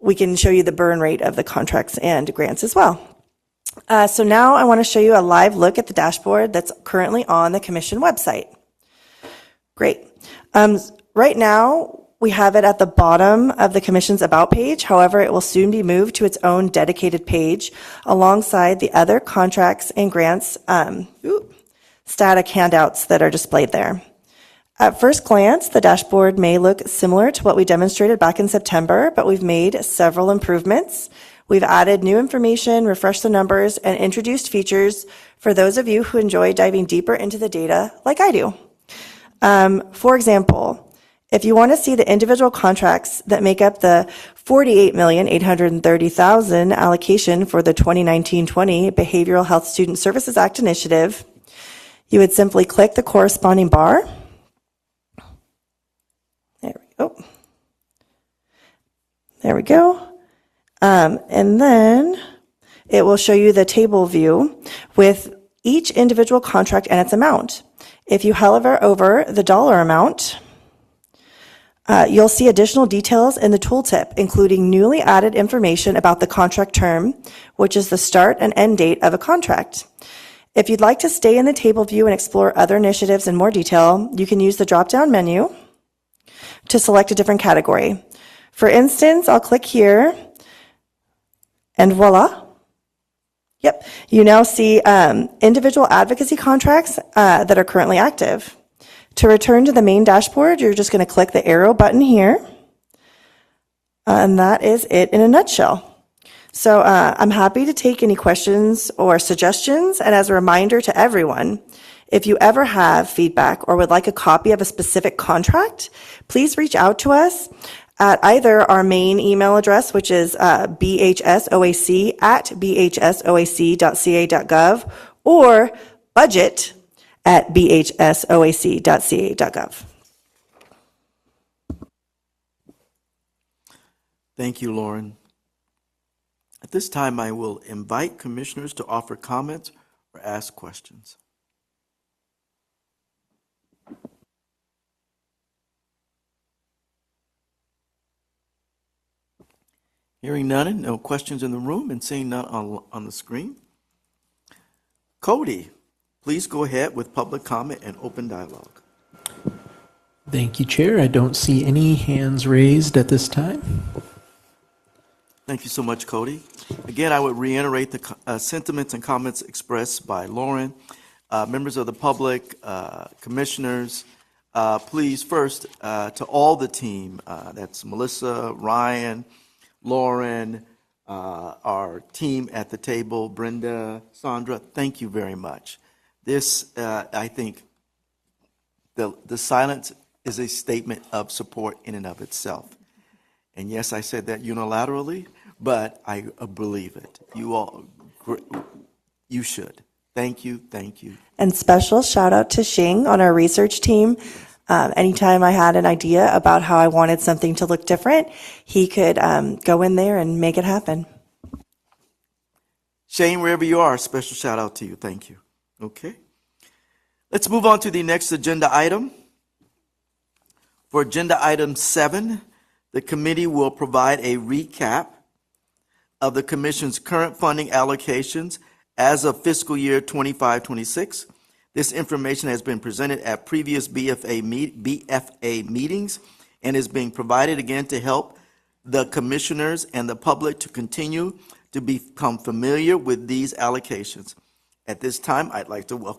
we can show you the burn rate of the contracts and grants as well. So now I want to show you a live look at the dashboard that's currently on the commission website. Great. Right now, we have it at the bottom of the commission's About page. However, it will soon be moved to its own dedicated page alongside the other contracts and grants static handouts that are displayed there. At first glance, the dashboard may look similar to what we demonstrated back in September, but we've made several improvements. We've added new information, refreshed the numbers, and introduced features for those of you who enjoy diving deeper into the data like I do. For example, if you want to see the individual contracts that make up the $48,830,000 allocation for the 2019-20 Behavioral Health Student Services Act initiative, you would simply click the corresponding bar. There we go. There we go. And then it will show you the table view with each individual contract and its amount. If you hover over the dollar amount, you'll see additional details in the tooltip, including newly added information about the contract term, which is the start and end date of a contract. If you'd like to stay in the table view and explore other initiatives in more detail, you can use the drop-down menu to select a different category. For instance, I'll click here, and voila. Yep, you now see individual advocacy contracts that are currently active. To return to the main dashboard, you're just going to click the arrow button here, and that is it in a nutshell. So I'm happy to take any questions or suggestions, and as a reminder to everyone, if you ever have feedback or would like a copy of a specific contract, please reach out to us at either our main email address, which is bhsoac@bhsoac.ca.gov, or budget@bhsoac.ca.gov. Thank you, Lauren. At this time, I will invite commissioners to offer comments or ask questions. Hearing none and no questions in the room and seeing none on the screen. Cody, please go ahead with public comment and open dialogue. Thank you, Chair. I don't see any hands raised at this time. Thank you so much, Cody. Again, I would reiterate the sentiments and comments expressed by Lauren. Members of the public, commissioners, please first to all the team, that's Melissa, Ryan, Lauren, our team at the table, Brenda, Sandra, thank you very much. This, I think, the silence is a statement of support in and of itself. And yes, I said that unilaterally, but I believe it. You all, you should. Thank you, thank you. And special shout out to Xing on our research team. Anytime I had an idea about how I wanted something to look different, he could go in there and make it happen. Shane, wherever you are, special shout out to you. Thank you. Okay. Let's move on to the next agenda item. For agenda item 7, the committee will provide a recap of the commission's current funding allocations as of fiscal year 25-26. This information has been presented at previous BFA meetings and is being provided again to help the commissioners and the public to continue to become familiar with these allocations. At this time, I'd like to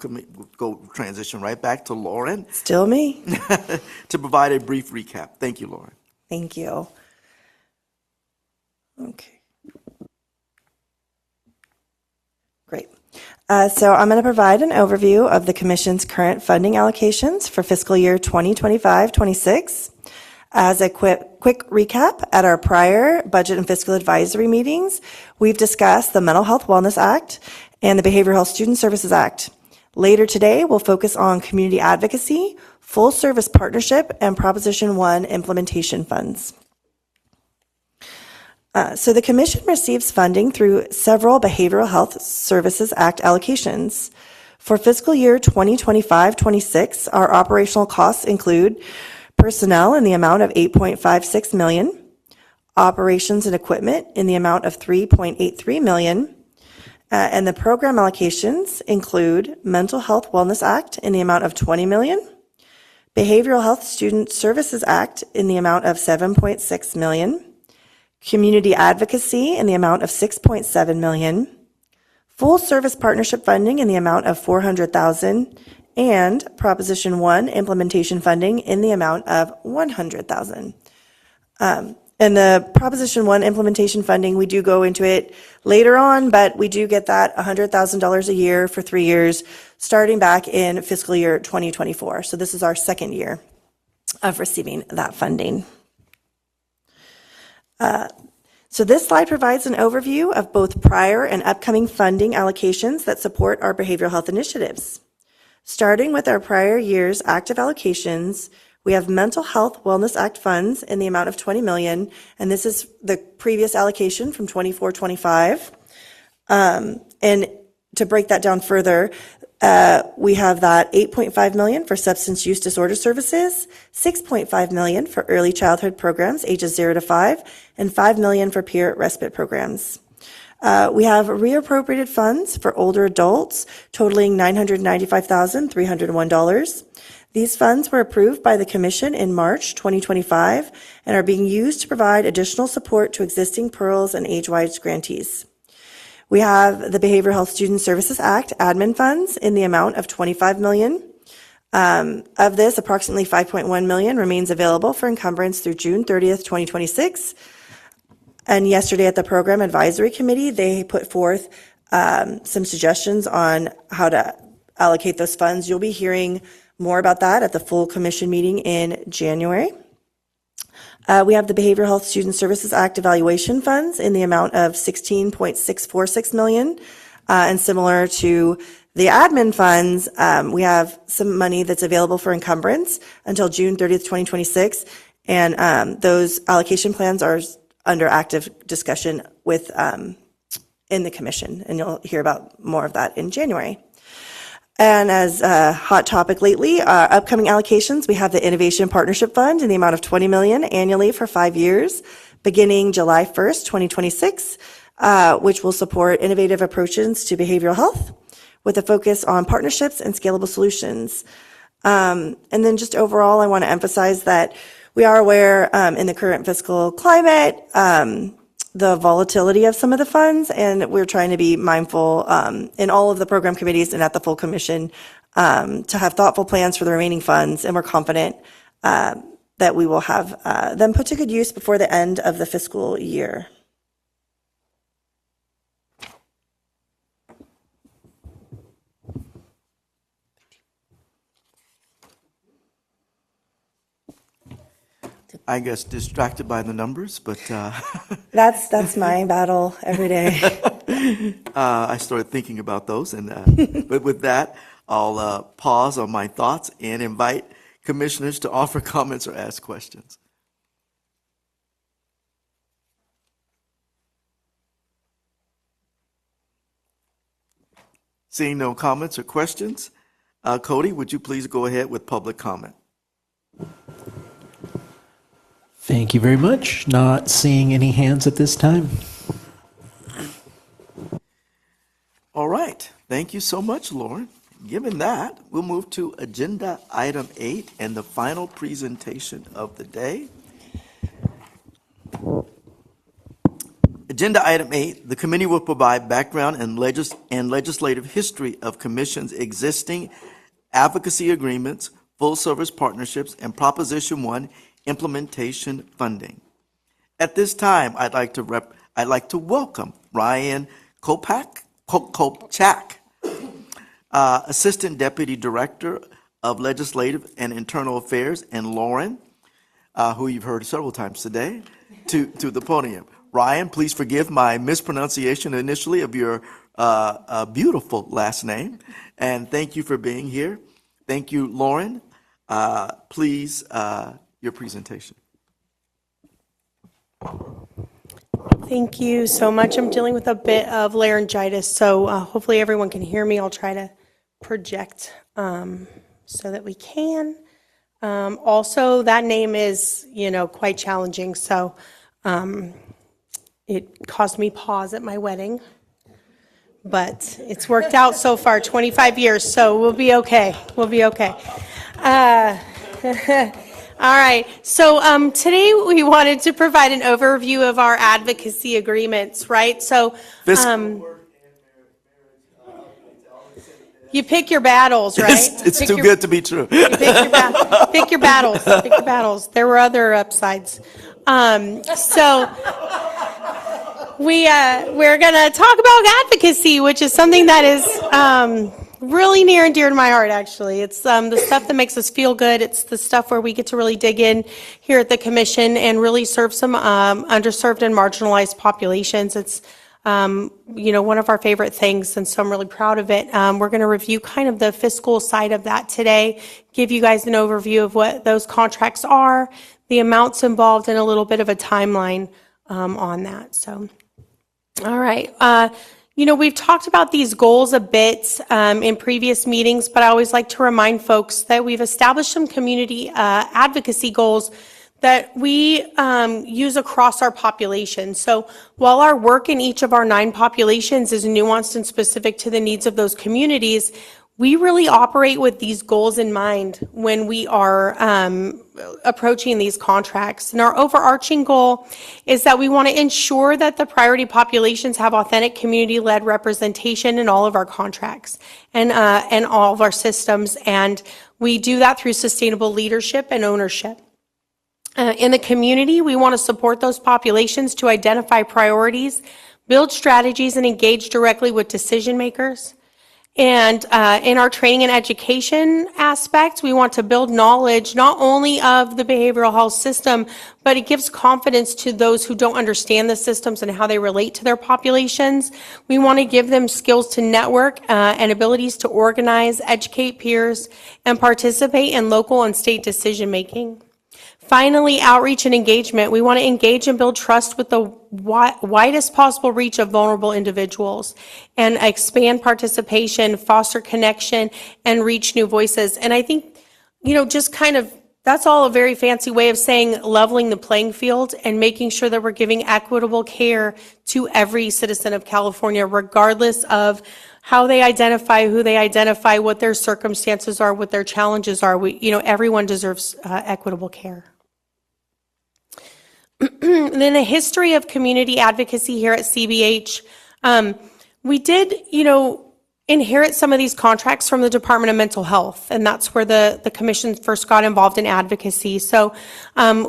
transition right back to Lauren. Still me. To provide a brief recap. Thank you, Lauren. Thank you. Okay. Great. So I'm going to provide an overview of the Commission's current funding allocations for fiscal year 2025-26. As a quick recap, at our prior budget and fiscal advisory meetings, we've discussed the Mental Health Wellness Act and the Behavioral Health Student Services Act. Later today, we'll focus on community advocacy, full service partnership, and Proposition 1 implementation funds. So the Commission receives funding through several Behavioral Health Services Act allocations. For fiscal year 2025-26, our operational costs include personnel in the amount of $8.56 million, operations and equipment in the amount of $3.83 million, And the program allocations include Mental Health Wellness Act in the amount of $20 million, Behavioral Health Student Services Act in the amount of $7.6 million, Community Advocacy in the amount of $6.7 million, Full Service Partnership Funding in the amount of $400,000, and Proposition 1 Implementation Funding in the amount of $100,000. And the Proposition 1 implementation funding, we do go into it later on, but we do get that $100,000 a year for 3 years, starting back in fiscal year 2024. So this is our second year of receiving that funding. So this slide provides an overview of both prior and upcoming funding allocations that support our behavioral health initiatives. Starting with our prior year's active allocations, we have Mental Health Wellness Act funds in the amount of $20 million, and this is the previous allocation from 24-25. And to break that down further, we have that $8.5 million for substance use disorder services, $6.5 million for early childhood programs ages 0 to 5, and $5 million for peer respite programs. We have reappropriated funds for older adults totaling $995,301. These funds were approved by the Commission in March 2025 and are being used to provide additional support to existing PEARLs and age-wise grantees. We have the Behavioral Health Student Services Act admin funds in the amount of $25 million. Of this, approximately $5.1 million remains available for encumbrance through June 30th, 2026. And yesterday at the Program Advisory Committee, they put forth some suggestions on how to allocate those funds. You'll be hearing more about that at the full commission meeting in January. We have the Behavioral Health Student Services Act evaluation funds in the amount of $16.646 million. And similar to the admin funds, we have some money that's available for encumbrance until June 30th, 2026. And those allocation plans are under active discussion with in the commission, and you'll hear about more of that in January. And as a hot topic lately, upcoming allocations, we have the Innovation Partnership Fund in the amount of $20 million annually for 5 years, beginning July 1st, 2026, which will support innovative approaches to behavioral health with a focus on partnerships and scalable solutions. And then just overall, I want to emphasize that we are aware in the current fiscal climate, the volatility of some of the funds, and we're trying to be mindful in all of the program committees and at the full commission to have thoughtful plans for the remaining funds, and we're confident that we will have them put to good use before the end of the fiscal year. I guess distracted by the numbers, but That's my battle every day. I started thinking about those. And but with that, I'll pause on my thoughts and invite commissioners to offer comments or ask questions. Seeing no comments or questions, Cody, would you please go ahead with public comment? Thank you very much. Not seeing any hands at this time. All right. Thank you so much, Lauren. Given that, we'll move to agenda item 8 and the final presentation of the day. Agenda item 8, the committee will provide background and legislative history of commission's existing advocacy agreements, full service partnerships, and Proposition 1 implementation funding. At this time, I'd like to welcome Ryan Kopchak, Assistant Deputy Director of Legislative and Internal Affairs, and Lauren, who you've heard several times today, to the podium. Ryan, please forgive my mispronunciation initially of your beautiful last name, and thank you for being here. Thank you, Lauren. Please, your presentation. Thank you so much. I'm dealing with a bit of laryngitis, so hopefully everyone can hear me. I'll try to project so that we can. Also, that name is, quite challenging, so it caused me pause at my wedding. but it's worked out so far, 25 years, so we'll be okay. We'll be okay. All right, so today we wanted to provide an overview of our advocacy agreements, right? So you pick your battles, right? It's too good to be true. Pick your battles. Pick your battles. There were other upsides. So we're going to talk about advocacy, which is something that is really near and dear to my heart, actually. It's the stuff that makes us feel good. It's the stuff where we get to really dig in here at the commission and really serve some underserved and marginalized populations. It's one of our favorite things, and so I'm really proud of it. We're going to review kind of the fiscal side of that today, give you guys an overview of what those contracts are, the amounts involved, and a little bit of a timeline on that. So, all right. We've talked about these goals a bit in previous meetings, but I always like to remind folks that we've established some community advocacy goals that we use across our population. So while our work in each of our 9 populations is nuanced and specific to the needs of those communities, we really operate with these goals in mind when we are approaching these contracts. And our overarching goal is that we want to ensure that the priority populations have authentic community-led representation in all of our contracts and all of our systems. And we do that through sustainable leadership and ownership. In the community, we want to support those populations to identify priorities, build strategies, and engage directly with decision makers. And in our training and education aspects, we want to build knowledge not only of the behavioral health system, but it gives confidence to those who don't understand the systems and how they relate to their populations. We want to give them skills to network and abilities to organize, educate peers, and participate in local and state decision making. Finally, outreach and engagement. We want to engage and build trust with the widest possible reach of vulnerable individuals and expand participation, foster connection, and reach new voices. And I think, just kind of, that's all a very fancy way of saying leveling the playing field and making sure that we're giving equitable care to every citizen of California, regardless of how they identify, who they identify, what their circumstances are, what their challenges are. Everyone deserves equitable care. And then a history of community advocacy here at CBH. We did, inherit some of these contracts from the Department of Mental Health, and that's where the commission first got involved in advocacy. So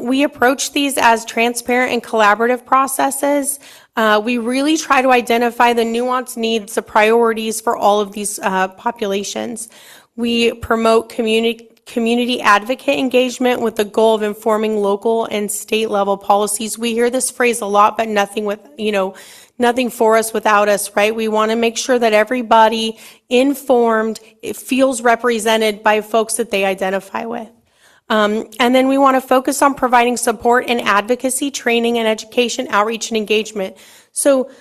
we approach these as transparent and collaborative processes. We really try to identify the nuanced needs, the priorities for all of these populations. We promote community advocate engagement with the goal of informing local and state level policies. We hear this phrase a lot, but nothing for us without us, right? We want to make sure that everybody informed, it feels represented by folks that they identify with. And then we want to focus on providing support and advocacy, training and education, outreach and engagement. So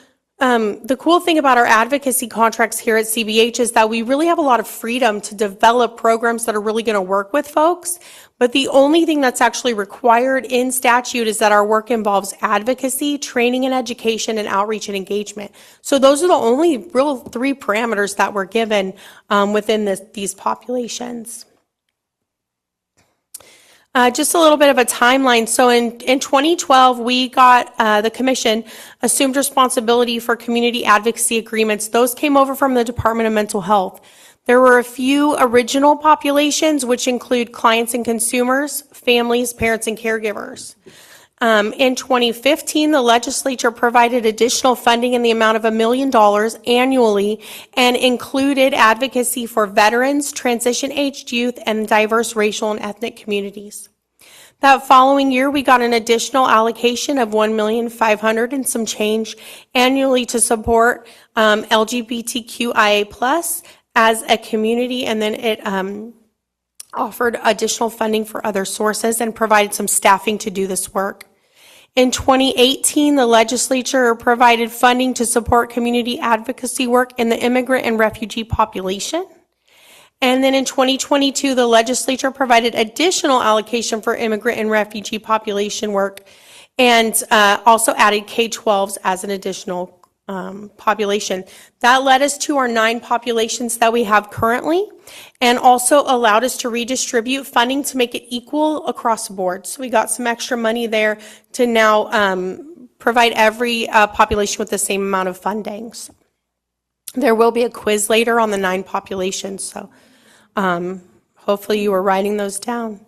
the cool thing about our advocacy contracts here at CBH is that we really have a lot of freedom to develop programs that are really going to work with folks. But the only thing that's actually required in statute is that our work involves advocacy, training and education, and outreach and engagement. So those are the only real 3 parameters that we're given within these populations. Just a little bit of a timeline. So in 2012, we got, the commission assumed responsibility for community advocacy agreements. Those came over from the Department of Mental Health. There were a few original populations, which include clients and consumers, families, parents, and caregivers. In 2015, the legislature provided additional funding in the amount of $1 million annually and included advocacy for veterans, transition-aged youth, and diverse racial and ethnic communities. That following year, we got an additional allocation of $1,500,000 and some change annually to support LGBTQIA+ as a community, and then it offered additional funding for other sources and provided some staffing to do this work. In 2018, the legislature provided funding to support community advocacy work in the immigrant and refugee population. And then in 2022, the legislature provided additional allocation for immigrant and refugee population work and also added K-12s as an additional population. That led us to our 9 populations that we have currently, and also allowed us to redistribute funding to make it equal across the board. So we got some extra money there to now provide every population with the same amount of funding. So there will be a quiz later on the 9 populations, so hopefully you were writing those down.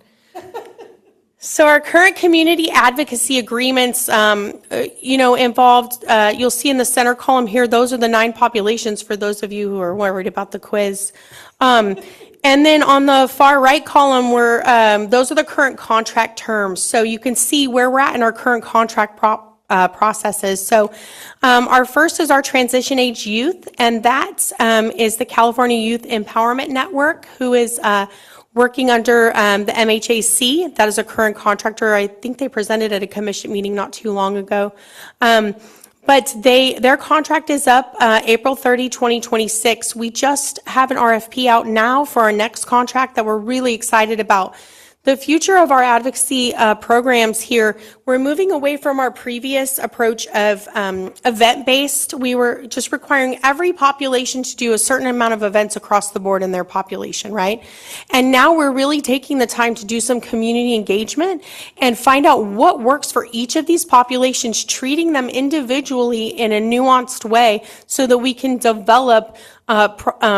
So our current community advocacy agreements, involved, you'll see in the center column here, those are the 9 populations for those of you who are worried about the quiz. And then on the far right column, those are the current contract terms. So you can see where we're at in our current contract processes. So our first is our transition age youth, and that is the California Youth Empowerment Network, who is working under the MHAC. That is a current contractor. I think they presented at a commission meeting not too long ago. But their contract is up April 30, 2026. We just have an RFP out now for our next contract that we're really excited about. The future of our advocacy programs here, we're moving away from our previous approach of event-based. We were just requiring every population to do a certain amount of events across the board in their population, right? And now we're really taking the time to do some community engagement and find out what works for each of these populations, treating them individually in a nuanced way so that we can develop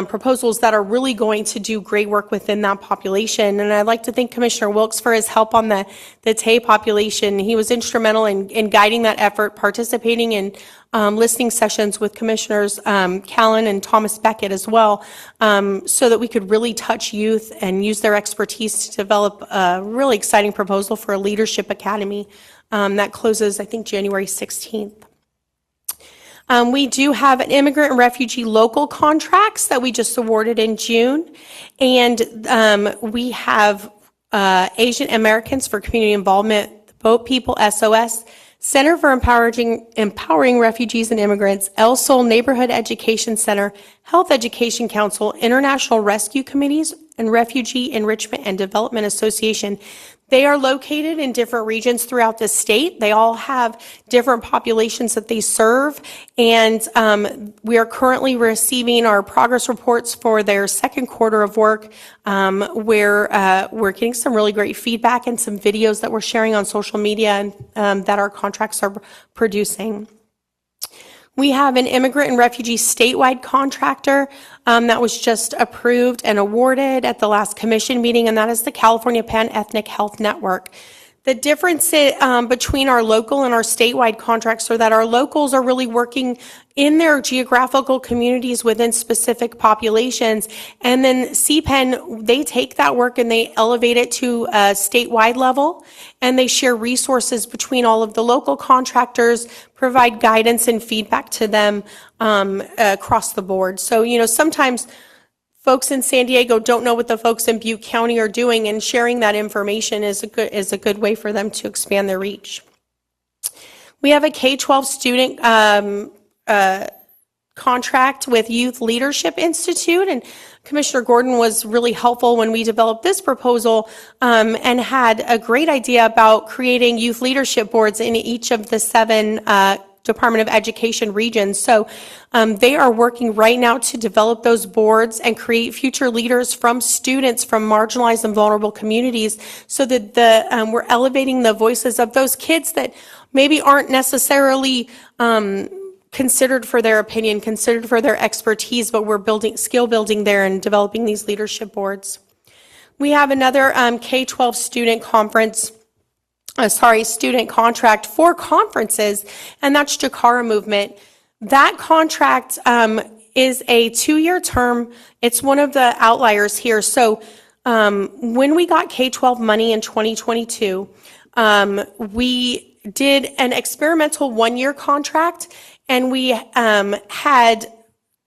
proposals that are really going to do great work within that population. And I'd like to thank Commissioner Wilkes for his help on the TAY population. He was instrumental in guiding that effort, participating in listening sessions with Commissioners Callan and Thomas Beckett as well, so that we could really touch youth and use their expertise to develop a really exciting proposal for a leadership academy that closes, I think, January 16th. We do have an immigrant and refugee local contracts that we just awarded in June. And we have Asian Americans for Community Involvement, the Boat People, SOS, Center for Empowering Refugees and Immigrants, El Sol Neighborhood Education Center, Health Education Council, International Rescue Committees, and Refugee Enrichment and Development Association. They are located in different regions throughout the state. They all have different populations that they serve, and we are currently receiving our progress reports for their second quarter of work, where we're getting some really great feedback and some videos that we're sharing on social media that our contracts are producing. We have an immigrant and refugee statewide contractor that was just approved and awarded at the last commission meeting, and that is the California Pan-Ethnic Health Network. The difference between our local and our statewide contracts are that our locals are really working in their geographical communities within specific populations, and then CPEN, they take that work and they elevate it to a statewide level, and they share resources between all of the local contractors, provide guidance and feedback to them across the board. So, sometimes folks in San Diego don't know what the folks in Butte County are doing, and sharing that information is a good way for them to expand their reach. We have a K-12 student contract with Youth Leadership Institute, and Commissioner Gordon was really helpful when we developed this proposal and had a great idea about creating youth leadership boards in each of the 7 Department of Education regions. So they are working right now to develop those boards and create future leaders from students from marginalized and vulnerable communities, so that we're elevating the voices of those kids that maybe aren't necessarily considered for their opinion, considered for their expertise, but we're building skill building there and developing these leadership boards. We have another K-12 student student contract for conferences, and that's Jakara Movement. That contract is a 2-year term. It's one of the outliers here. So when we got K-12 money in 2022, we did an experimental 1-year contract, and we had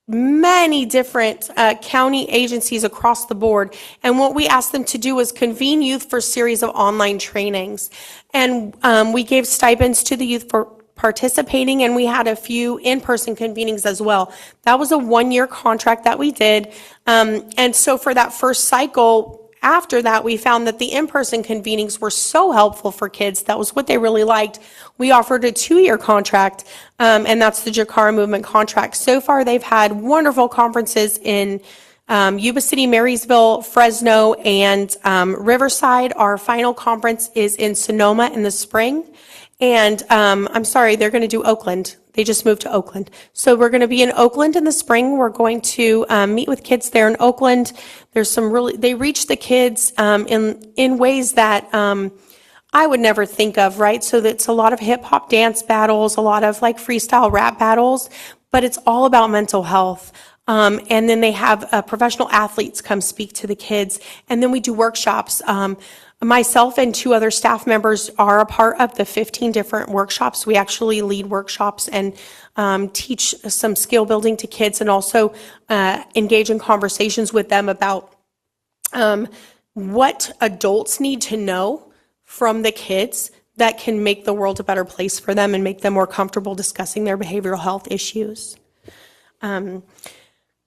many different county agencies across the board. And what we asked them to do was convene youth for a series of online trainings. And we gave stipends to the youth for participating, and we had a few in-person convenings as well. That was a 1-year contract that we did. And so for that first cycle, after that, we found that the in-person convenings were so helpful for kids. That was what they really liked. We offered a 2-year contract, and that's the Jakara Movement contract. So far, they've had wonderful conferences in Yuba City, Marysville, Fresno, and Riverside. Our final conference is in Sonoma in the spring. And I'm sorry, they're going to do Oakland. They just moved to Oakland. So we're going to be in Oakland in the spring. We're going to meet with kids there in Oakland. There's some really, they reach the kids in ways that I would never think of, right? So that's a lot of hip hop dance battles, a lot of like freestyle rap battles, but it's all about mental health. And then they have professional athletes come speak to the kids. And then we do workshops. Myself and 2 other staff members are a part of the 15 different workshops. We actually lead workshops and teach some skill building to kids, and also engage in conversations with them about what adults need to know from the kids that can make the world a better place for them and make them more comfortable discussing their behavioral health issues.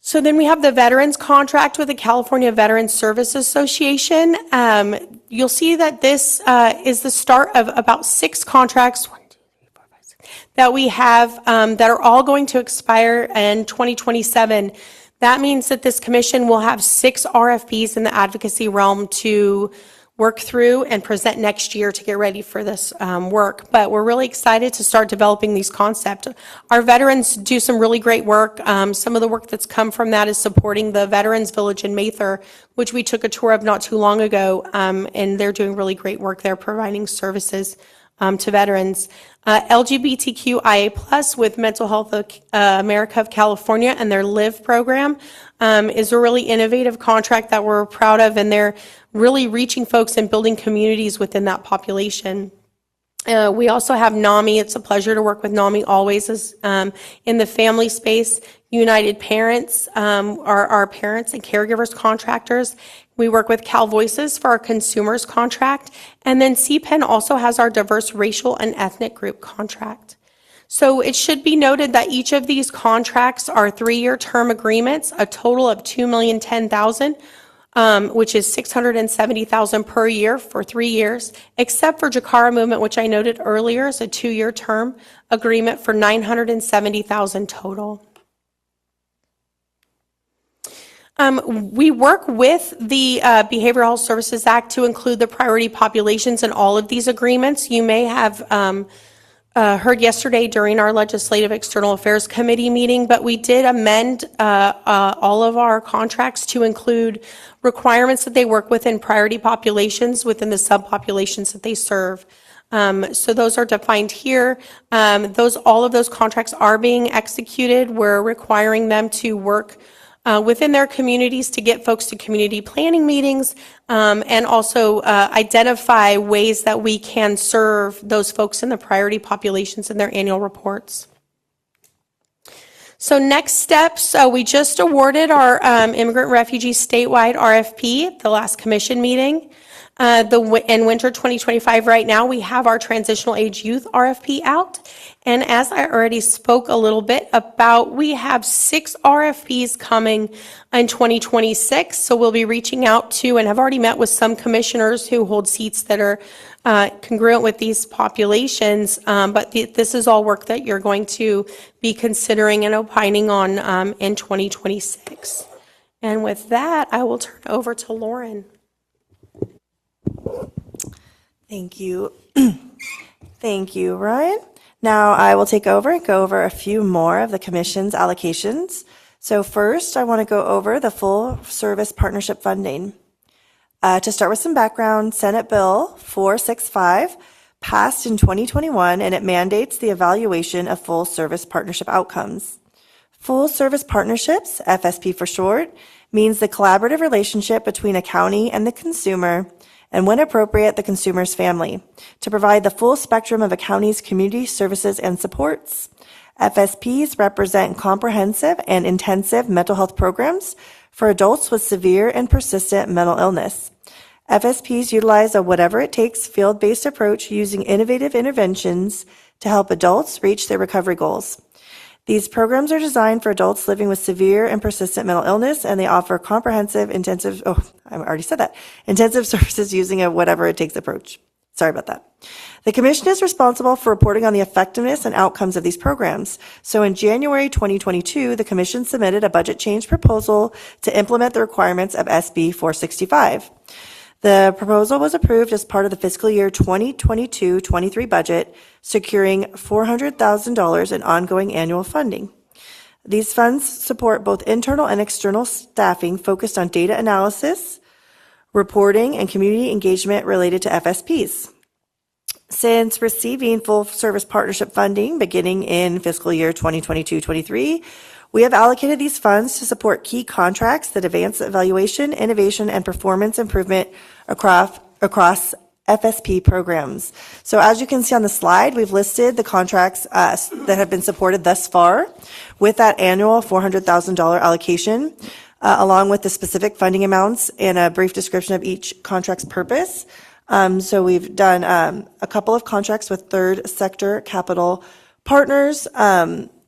So then we have the veterans contract with the California Veterans Service Association. You'll see that this is the start of about 6 contracts that we have that are all going to expire in 2027. That means that this commission will have 6 RFPs in the advocacy realm to work through and present next year to get ready for this work. But we're really excited to start developing these concepts. Our veterans do some really great work. Some of the work that's come from that is supporting the Veterans Village in Mather, which we took a tour of not too long ago, and they're doing really great work there, providing services to veterans. LGBTQIA+ with Mental Health America of California and their LIVE program is a really innovative contract that we're proud of, and they're really reaching folks and building communities within that population. We also have NAMI. It's a pleasure to work with NAMI always as, in the family space. United Parents are our parents and caregivers contractors. We work with Cal Voices for our consumers contract. And then CPEN also has our diverse racial and ethnic group contract. So it should be noted that each of these contracts are 3-year term agreements, a total of $2,010,000, which is $670,000 per year for 3 years, except for Jakara Movement, which I noted earlier is a 2-year term agreement for $970,000 total. We work with the Behavioral Health Services Act to include the priority populations in all of these agreements. You may have heard yesterday during our Legislative External Affairs Committee meeting, but we did amend all of our contracts to include requirements that they work within priority populations within the subpopulations that they serve. So those are defined here. All of those contracts are being executed. We're requiring them to work within their communities to get folks to community planning meetings, and also identify ways that we can serve those folks in the priority populations in their annual reports. So next steps, we just awarded our immigrant refugee statewide RFP at the last commission meeting. In winter 2025 right now, we have our transitional age youth RFP out. And as I already spoke a little bit about, we have 6 RFPs coming in 2026. So we'll be reaching out to, and have already met with some commissioners who hold seats that are congruent with these populations. But this is all work that you're going to be considering and opining on in 2026. And with that, I will turn it over to Lauren. Thank you. Thank you, Ryan. Now I will take over and go over a few more of the Commission's allocations. So first, I want to go over the full service partnership funding. To start with some background, Senate Bill 465 passed in 2021, and it mandates the evaluation of full service partnership outcomes. Full service partnerships, FSP for short, means the collaborative relationship between a county and the consumer, and when appropriate, the consumer's family, to provide the full spectrum of a county's community services and supports. FSPs represent comprehensive and intensive mental health programs for adults with severe and persistent mental illness. FSPs utilize a whatever-it-takes field-based approach using innovative interventions to help adults reach their recovery goals. These programs are designed for adults living with severe and persistent mental illness, and they offer comprehensive, intensive services using a whatever it takes approach. Sorry about that. The Commission is responsible for reporting on the effectiveness and outcomes of these programs. So in January 2022, the Commission submitted a budget change proposal to implement the requirements of SB 465. The proposal was approved as part of the fiscal year 2022-23 budget, securing $400,000 in ongoing annual funding. These funds support both internal and external staffing focused on data analysis, reporting, and community engagement related to FSPs. Since receiving full service partnership funding beginning in fiscal year 2022-23, we have allocated these funds to support key contracts that advance evaluation, innovation, and performance improvement across FSP programs. So as you can see on the slide, we've listed the contracts that have been supported thus far with that annual $400,000 allocation, along with the specific funding amounts and a brief description of each contract's purpose. So we've done a couple of contracts with third sector capital partners.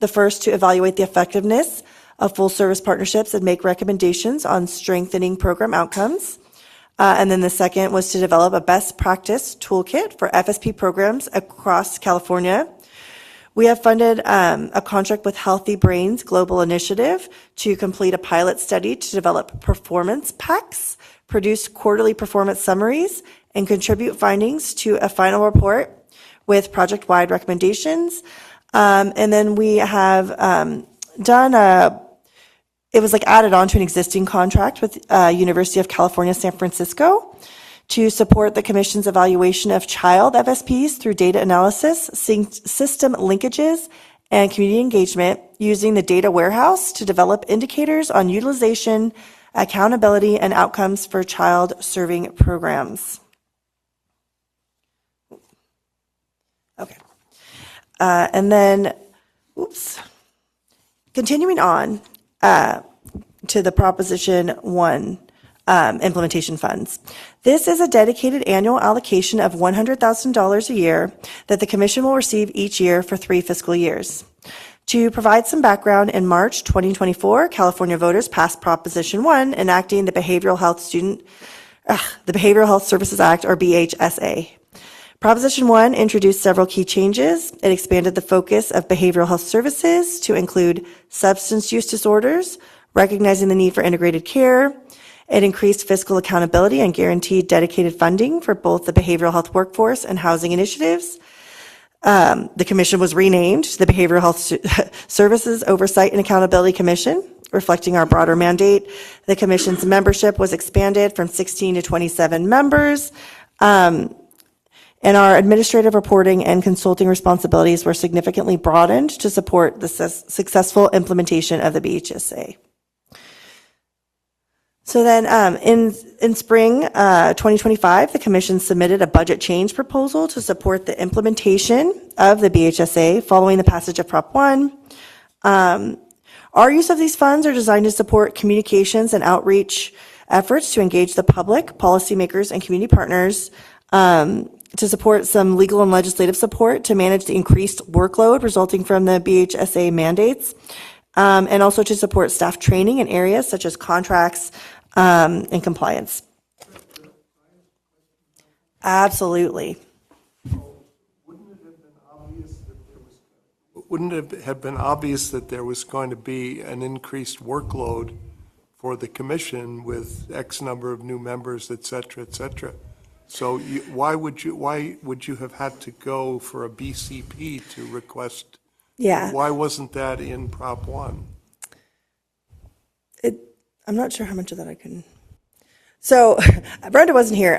The first to evaluate the effectiveness of full service partnerships and make recommendations on strengthening program outcomes. And then the second was to develop a best practice toolkit for FSP programs across California. We have funded a contract with Healthy Brains Global Initiative to complete a pilot study to develop performance packs, produce quarterly performance summaries, and contribute findings to a final report with project-wide recommendations. And then we have done it was like added on to an existing contract with University of California, San Francisco to support the Commission's evaluation of child FSPs through data analysis, system linkages, and community engagement using the data warehouse to develop indicators on utilization, accountability, and outcomes for child-serving programs. Okay. And then, continuing on to the Proposition 1 implementation funds. This is a dedicated annual allocation of $100,000 a year that the Commission will receive each year for 3 fiscal years. To provide some background, in March 2024, California voters passed Proposition 1, enacting the Behavioral Health Services Act, or BHSA. Proposition 1 introduced several key changes. It expanded the focus of behavioral health services to include substance use disorders, recognizing the need for integrated care. It increased fiscal accountability and guaranteed dedicated funding for both the behavioral health workforce and housing initiatives. The commission was renamed the Behavioral Health Services Oversight and Accountability Commission, reflecting our broader mandate. The commission's membership was expanded from 16 to 27 members. And our administrative reporting and consulting responsibilities were significantly broadened to support the successful implementation of the BHSA. So then in spring 2025, the Commission submitted a budget change proposal to support the implementation of the BHSA following the passage of Prop 1. Our use of these funds are designed to support communications and outreach efforts to engage the public, policymakers, and community partners, to support some legal and legislative support to manage the increased workload resulting from the BHSA mandates, and also to support staff training in areas such as contracts and compliance. Absolutely. Wouldn't it have been obvious that there was going to be an increased workload for the commission with X number of new members, et cetera, et cetera? So why would you have had to go for a BCP to request? Yeah. Why wasn't that in Prop 1? I'm not sure how much of that I can. So Brenda wasn't here.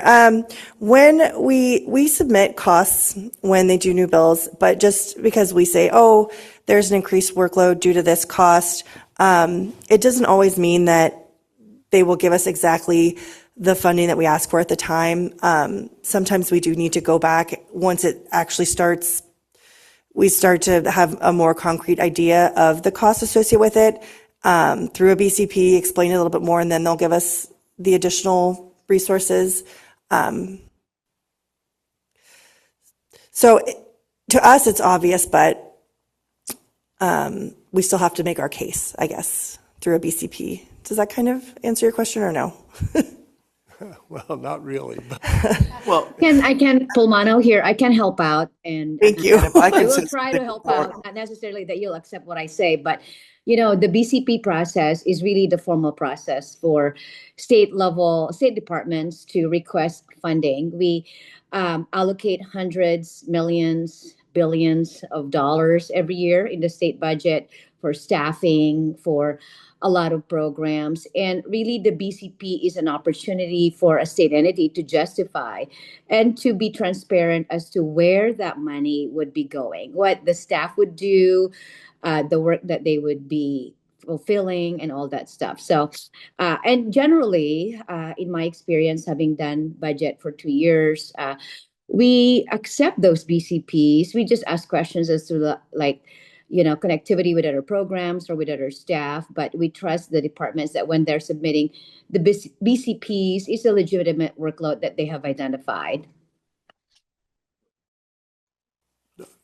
When we submit costs when they do new bills, but just because we say, oh, there's an increased workload due to this cost, it doesn't always mean that they will give us exactly the funding that we ask for at the time. Sometimes we do need to go back once it actually starts. We start to have a more concrete idea of the costs associated with it through a BCP, explain it a little bit more, and then they'll give us the additional resources. So to us, it's obvious, but we still have to make our case, I guess, through a BCP. Does that kind of answer your question or no? Well, not really, but Well, I can, Pulmano here, I can help out and Thank you. and if I I can will say try something to help before, out, not necessarily that you'll accept what I say, but the BCP process is really the formal process for state departments to request funding. We allocate hundreds, millions, billions of dollars every year in the state budget for staffing, for a lot of programs. And really, the BCP is an opportunity for a state entity to justify and to be transparent as to where that money would be going, what the staff would do, the work that they would be fulfilling, and all that stuff. So, and generally, in my experience, having done budget for 2 years, we accept those BCPs. We just ask questions as to connectivity with other programs or with other staff, but we trust the departments that when they're submitting the BCPs is a legitimate workload that they have identified.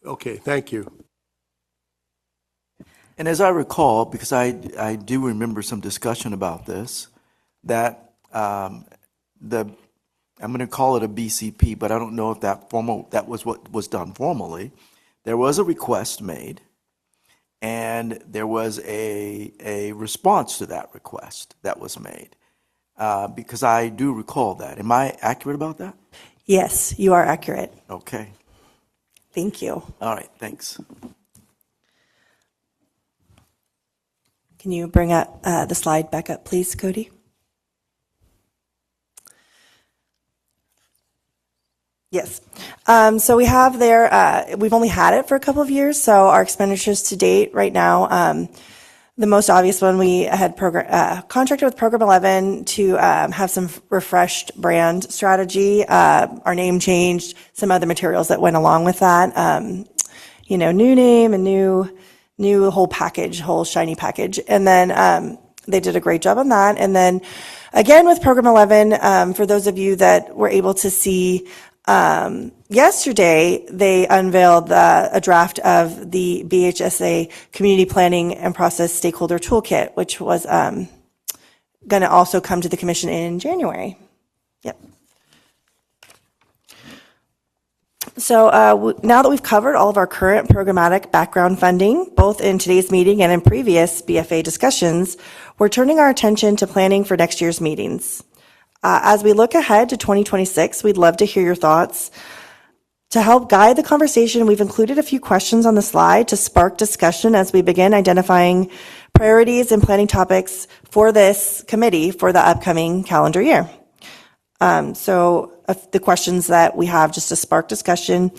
okay, thank you. and as I recall, because I do remember some discussion about this, that I'm going to call it a BCP, but I don't know if that was what was done formally. There was a request made, and there was a response to that request that was made, because I do recall that. Am I accurate about that? Yes, you are accurate. Okay. Thank you. All right. Thanks. Can you bring up the slide back up, please, Cody? Yes. So we have there, we've only had it for a couple of years, so our expenditures to date right now, the most obvious one, we had contracted with Program 11 to have some refreshed brand strategy, our name changed, some other materials that went along with that, new name and new whole package, whole shiny package. And then they did a great job on that. And then again with Program 11, for those of you that were able to see, yesterday, they unveiled a draft of the BHSA Community Planning and Process Stakeholder Toolkit, which was going to also come to the Commission in January. Yep. So now that we've covered all of our current programmatic background funding, both in today's meeting and in previous BFA discussions, we're turning our attention to planning for next year's meetings. As we look ahead to 2026, we'd love to hear your thoughts. To help guide the conversation, we've included a few questions on the slide to spark discussion as we begin identifying priorities and planning topics for this committee for the upcoming calendar year. The questions that we have just to spark discussion: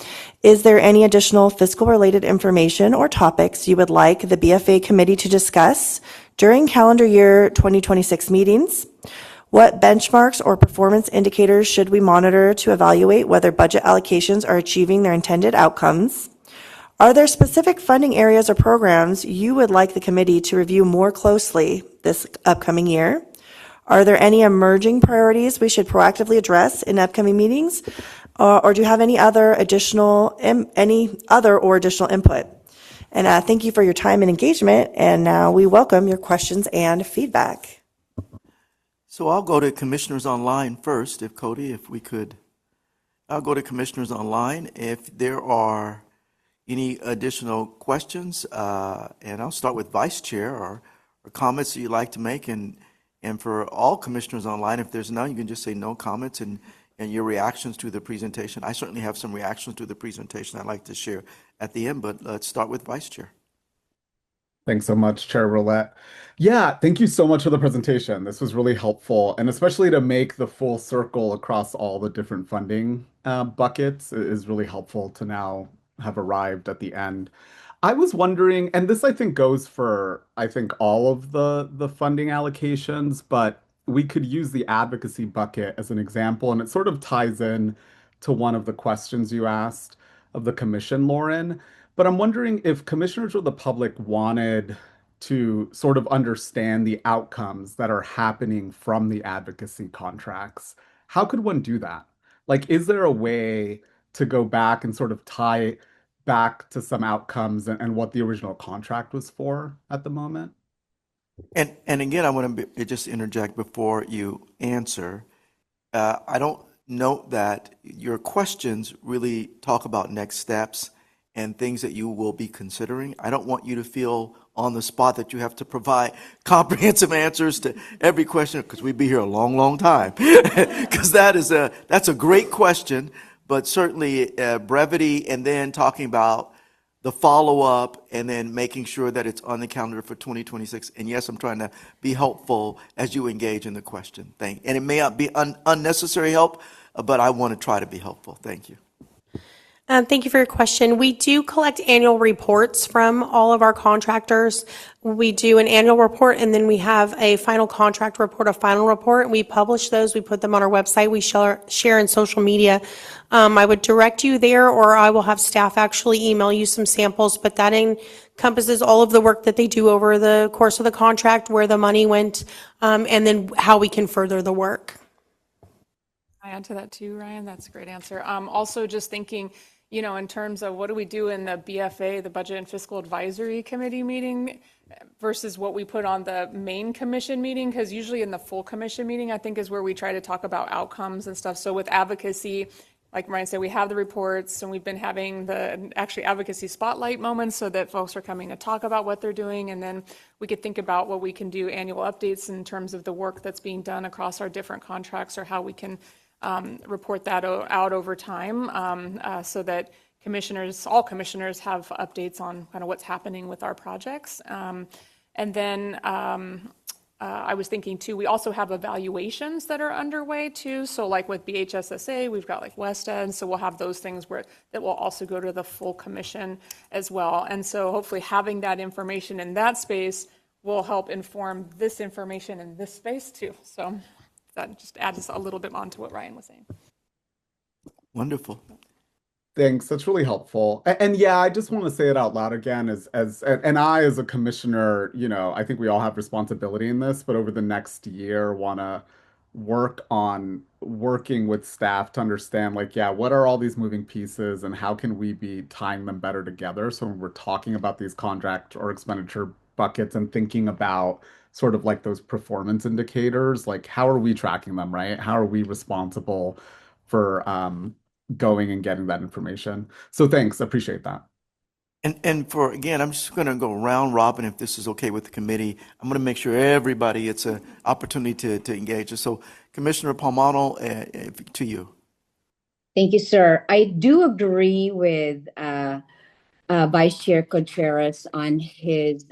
is there any additional fiscal related information or topics you would like the BFA committee to discuss during calendar year 2026 meetings? What benchmarks or performance indicators should we monitor to evaluate whether budget allocations are achieving their intended outcomes? Are there specific funding areas or programs you would like the committee to review more closely this upcoming year? Are there any emerging priorities we should proactively address in upcoming meetings? Or do you have any other or additional input? And thank you for your time and engagement. And now we welcome your questions and feedback. So I'll go to Commissioners Online first, if we could. I'll go to Commissioners Online. If there are any additional questions, and I'll start with Vice Chair or comments that you'd like to make. And for all Commissioners Online, if there's none, you can just say no comments and your reactions to the presentation. I certainly have some reactions to the presentation I'd like to share at the end, but let's start with Vice Chair. Thanks so much, Chair Roulette. Yeah, thank you so much for the presentation. This was really helpful, and especially to make the full circle across all the different funding buckets is really helpful to now have arrived at the end. I was wondering, and this I think goes for all of the funding allocations, but we could use the advocacy bucket as an example, and it sort of ties in to one of the questions you asked of the commission, Lauren. But I'm wondering if commissioners or the public wanted to sort of understand the outcomes that are happening from the advocacy contracts. How could one do that? Like, is there a way to go back and sort of tie back to some outcomes and what the original contract was for at the moment? And again, I want to just interject before you answer. I don't note that your questions really talk about next steps and things that you will be considering. I don't want you to feel on the spot that you have to provide comprehensive answers to every question, because we'd be here a long, long time. Because that's a great question, but certainly brevity and then talking about the follow-up and then making sure that it's on the calendar for 2026. And yes, I'm trying to be helpful as you engage in the question. And it may not be unnecessary help, but I want to try to be helpful. Thank you. Thank you for your question. We do collect annual reports from all of our contractors. We do an annual report, and then we have a final contract report, a final report. We publish those. We put them on our website. We share in social media. I would direct you there, or I will have staff actually email you some samples, but that encompasses all of the work that they do over the course of the contract, where the money went, and then how we can further the work. I add to that too, Ryan. That's a great answer. Also just thinking, in terms of what do we do in the BFA, the Budget and Fiscal Advisory Committee meeting versus what we put on the main commission meeting, because usually in the full commission meeting, I think is where we try to talk about outcomes and stuff. So with advocacy, like Ryan said, we have the reports and we've been having the actually advocacy spotlight moments so that folks are coming to talk about what they're doing. And then we could think about what we can do annual updates in terms of the work that's being done across our different contracts, or how we can report that out over time, so that all commissioners have updates on kind of what's happening with our projects. And then I was thinking too, we also have evaluations that are underway too. So like with BHSSA, we've got like West End, so we'll have those things that will also go to the full commission as well. And so hopefully having that information in that space will help inform this information in this space too. So that just adds a little bit on to what Ryan was saying. Wonderful. Thanks. That's really helpful. And yeah, I just want to say it out loud again and I as a commissioner, I think we all have responsibility in this, but over the next year want to work on working with staff to understand what are all these moving pieces and how can we be tying them better together. So when we're talking about these contract or expenditure buckets and thinking about sort of like those performance indicators, like how are we tracking them, right? How are we responsible for going and getting that information? So thanks, appreciate that. And again, I'm just going to go round robin if this is okay with the committee. I'm going to make sure everybody it's an opportunity to engage. So Commissioner Palmano, to you. Thank you, sir. I do agree with Vice Chair Contreras on his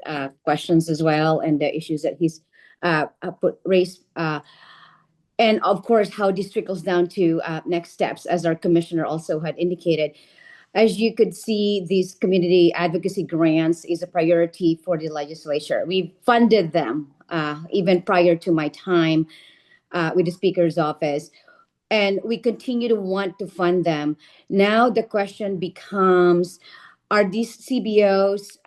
questions as well, and the issues that he's raised. And of course, how this trickles down to next steps, as our commissioner also had indicated. As you could see, these community advocacy grants is a priority for the legislature. We've funded them even prior to my time with the Speaker's office, and we continue to want to fund them. Now the question becomes, are these CBOs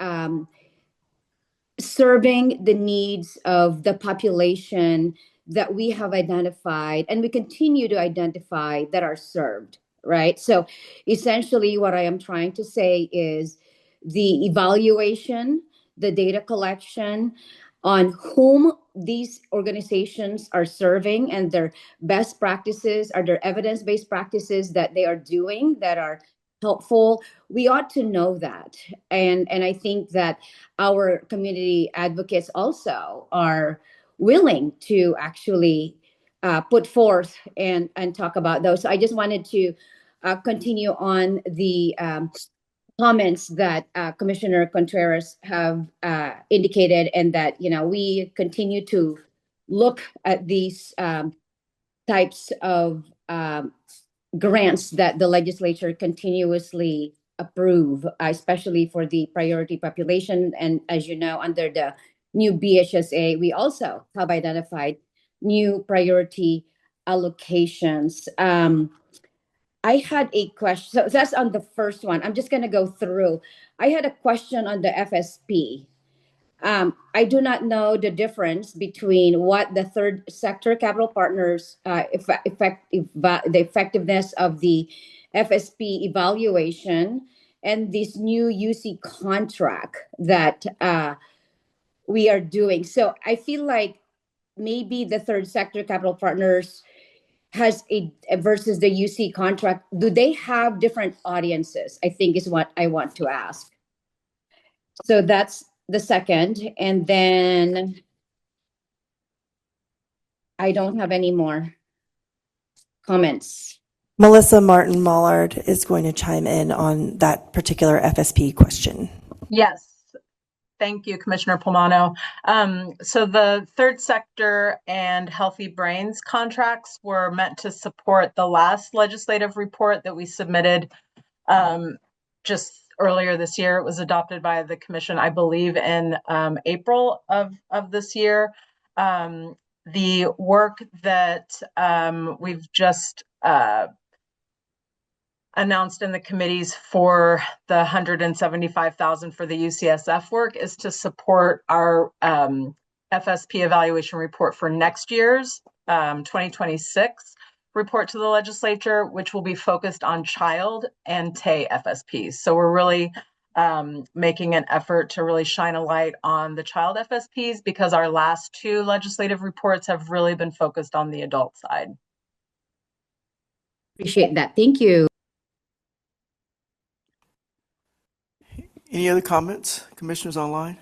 serving the needs of the population that we have identified and we continue to identify that are served, right? So essentially what I am trying to say is the evaluation, the data collection on whom these organizations are serving and their best practices, are there evidence-based practices that they are doing that are helpful. We ought to know that. And I think that our community advocates also are willing to actually put forth and talk about those. So I just wanted to continue on the comments that Commissioner Contreras have indicated, and that we continue to look at these types of grants that the legislature continuously approve, especially for the priority population. And as you know, under the new BHSA, we also have identified new priority allocations. I had a question. So that's on the first one. I'm just going to go through. I had a question on the FSP. I do not know the difference between what the third sector capital partners, the effectiveness of the FSP evaluation and this new UC contract that we are doing. So I feel like maybe the third sector capital partners has a versus the UC contract. Do they have different audiences? I think is what I want to ask. So that's the second. And then I don't have any more comments. Melissa Martin Mollard is going to chime in on that particular FSP question. Yes. Thank you, Commissioner Polmano. So the third sector and Healthy Brains contracts were meant to support the last legislative report that we submitted just earlier this year. It was adopted by the commission, I believe, in April of this year. The work that we've just announced in the committees for the $175,000 for the UCSF work is to support our FSP evaluation report for next year's 2026 report to the legislature, which will be focused on child and TAE FSPs. So we're really making an effort to really shine a light on the child FSPs because our last two legislative reports have really been focused on the adult side. Appreciate that. Thank you. Any other comments, commissioners online?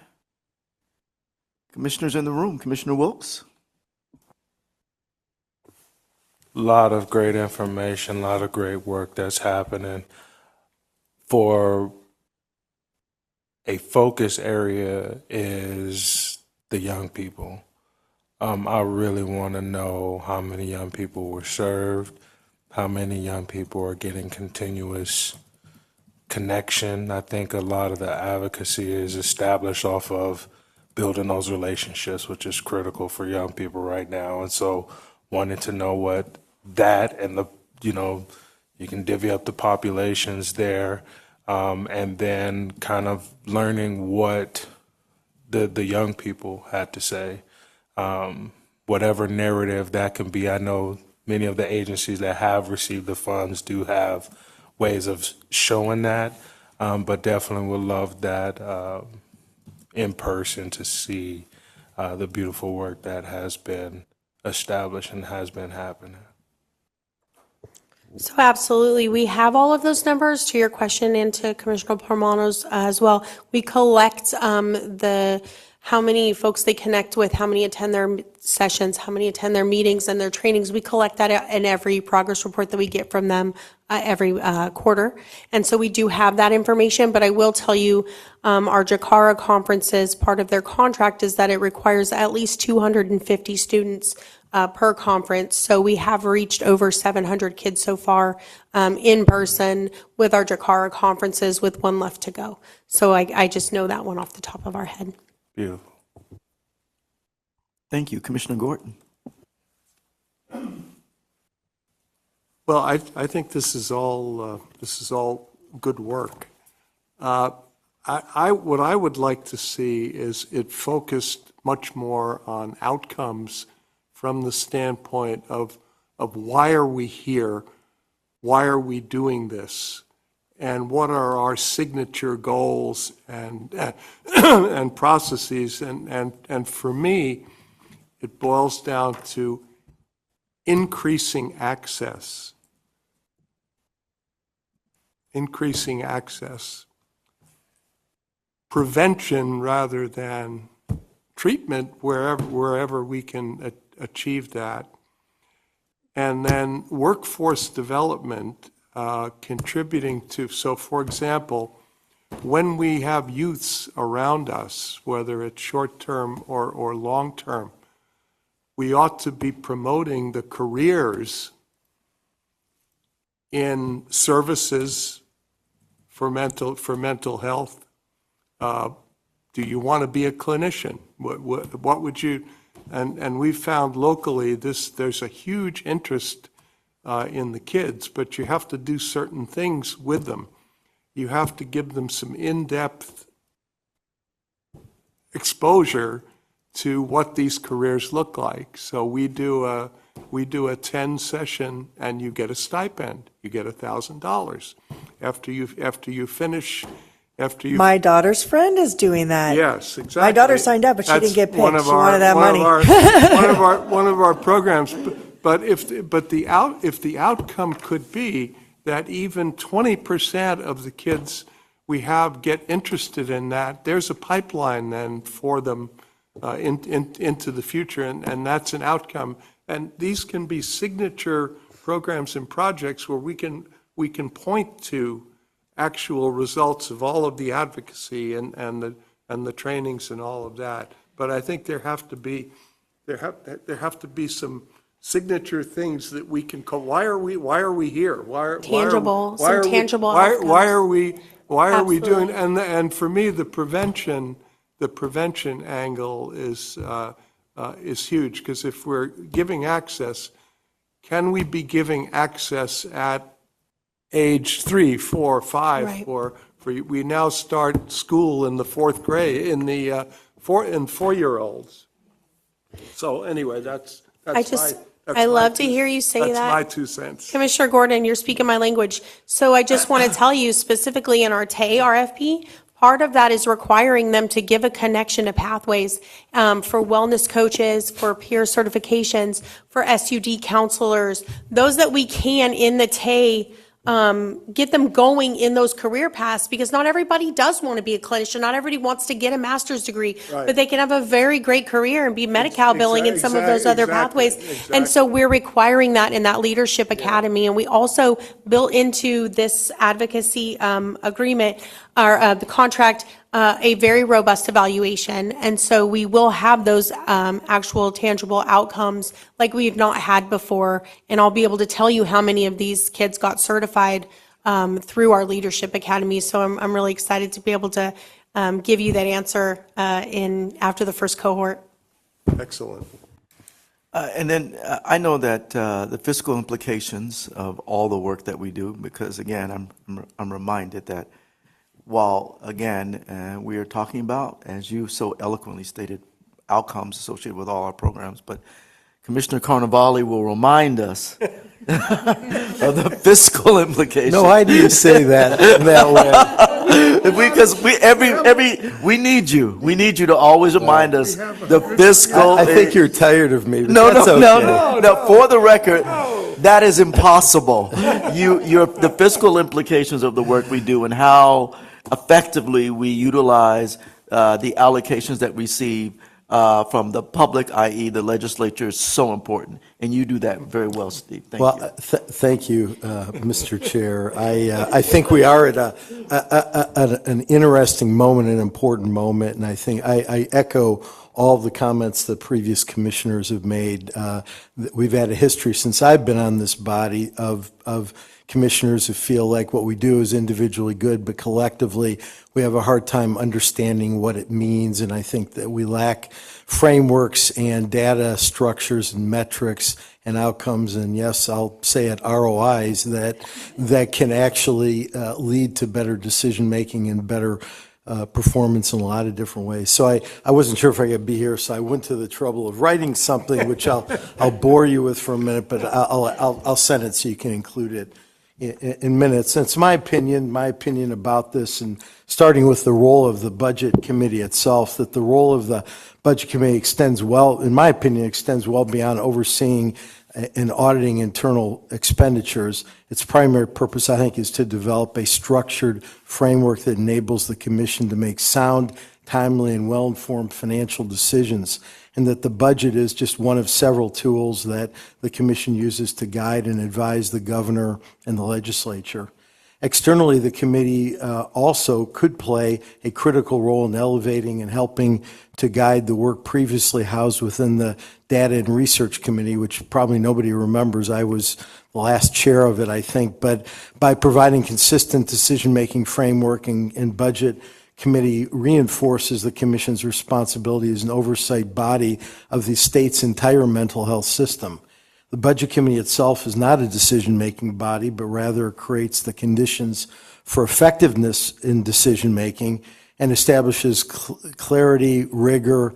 Commissioners in the room, Commissioner Wilkes? A lot of great information, a lot of great work that's happening. For a focus area is the young people. I really want to know how many young people were served, how many young people are getting continuous connection. I think a lot of the advocacy is established off of building those relationships, which is critical for young people right now. And so wanted to know what that and you can divvy up the populations there, and then kind of learning what the young people had to say, whatever narrative that can be. I know many of the agencies that have received the funds do have ways of showing that, but definitely would love that in person to see the beautiful work that has been established and has been happening. So absolutely, we have all of those numbers to your question and to Commissioner Parmano's as well. We collect how many folks they connect with, how many attend their sessions, how many attend their meetings and their trainings. We collect that in every progress report that we get from them every quarter. And so we do have that information, but I will tell you our JACARA conferences, part of their contract is that it requires at least 250 students per conference. So we have reached over 700 kids so far in person with our JACARA conferences with one left to go. So I just know that one off the top of our head. Beautiful. Thank you. Commissioner Gordon? Well, I think this is all good work. What I would like to see is it focused much more on outcomes from the standpoint of why are we here, why are we doing this, and what are our signature goals and and processes. And for me, it boils down to increasing access, prevention rather than treatment wherever we can achieve that, and then workforce development, contributing to, so for example, when we have youths around us, whether it's short-term or long-term, we ought to be promoting the careers in services for mental health. Do you want to be a clinician? What would you? And we've found locally there's a huge interest in the kids, but you have to do certain things with them. You have to give them some in-depth exposure to what these careers look like. So we do we do a 10 session and you get a stipend. You get $1,000 after you finish. My daughter's friend is doing that. Yes, exactly. My daughter signed up, but she That's didn't get picked. one of She wanted that one of money. one of our programs. But if the outcome could be that even 20% of the kids we have get interested in that, there's a pipeline then for them into the future, and that's an outcome. And these can be signature programs and projects where we can point to actual results of all of the advocacy and the trainings and all of that. But I think there have to be some signature things that we can call. Why are we here? Tangible Why are we Absolutely. doing? And for me, the prevention angle is huge, because if we're giving access, can we be giving access at age 3, 4, 5, Right. or we now start school in the 4th grade in 4-year-olds. So anyway, that's I love to hear you say that. That's my 2 cents. Commissioner Gordon, you're speaking my language. So I just want to tell you specifically in our TAY RFP, part of that is requiring them to give a connection to pathways for wellness coaches, for peer certifications, for SUD counselors, those that we can in the TAY get them going in those career paths, because not everybody does want to be a clinician. Not everybody wants to get a master's degree, but they can have a very great career and be Medi-Cal billing in some of those other pathways. And so we're requiring that in that Leadership Academy. And we also built into this advocacy agreement, or the contract, a very robust evaluation. And so we will have those actual tangible outcomes like we've not had before. And I'll be able to tell you how many of these kids got certified through our Leadership Academy. So I'm really excited to be able to give you that answer after the first cohort. Excellent. And then I know that the fiscal implications of all the work that we do, because again, I'm reminded that while, again, we are talking about, as you so eloquently stated, outcomes associated with all our programs, but Commissioner Carnevale will remind us of the fiscal implications. No, why do you say that that way? Because we need you. We need you to always remind us the fiscal. I think you're tired of me. But No, that's okay. no. For the record, that is impossible. The fiscal implications of the work we do and how effectively we utilize the allocations that we receive from the public, i.e. the legislature, is so important. And you do that very well, Steve. Thank you. Thank you, Mr. Chair. I think we are at an interesting moment, an important moment, and I think I echo all the comments that previous commissioners have made. We've had a history since I've been on this body of commissioners who feel like what we do is individually good, but collectively we have a hard time understanding what it means, and I think that we lack frameworks and data structures and metrics and outcomes, and yes, I'll say it, ROIs that can actually lead to better decision-making and better performance in a lot of different ways. So I wasn't sure if I could be here, so I went to the trouble of writing something, which I'll bore you with for a minute, but I'll send it so you can include it in minutes. And it's my opinion about this, and starting with the role of the Budget Committee itself, that the role of the Budget Committee extends well, in my opinion, extends well beyond overseeing and auditing internal expenditures. Its primary purpose, I think, is to develop a structured framework that enables the Commission to make sound, timely, and well-informed financial decisions, and that the budget is just one of several tools that the Commission uses to guide and advise the governor and the legislature. Externally, the committee also could play a critical role in elevating and helping to guide the work previously housed within the Data and Research Committee, which probably nobody remembers. I was the last chair of it, I think. But by providing consistent decision-making framework and budget committee reinforces the Commission's responsibility as an oversight body of the state's entire mental health system. The Budget Committee itself is not a decision-making body, but rather creates the conditions for effectiveness in decision-making and establishes clarity, rigor,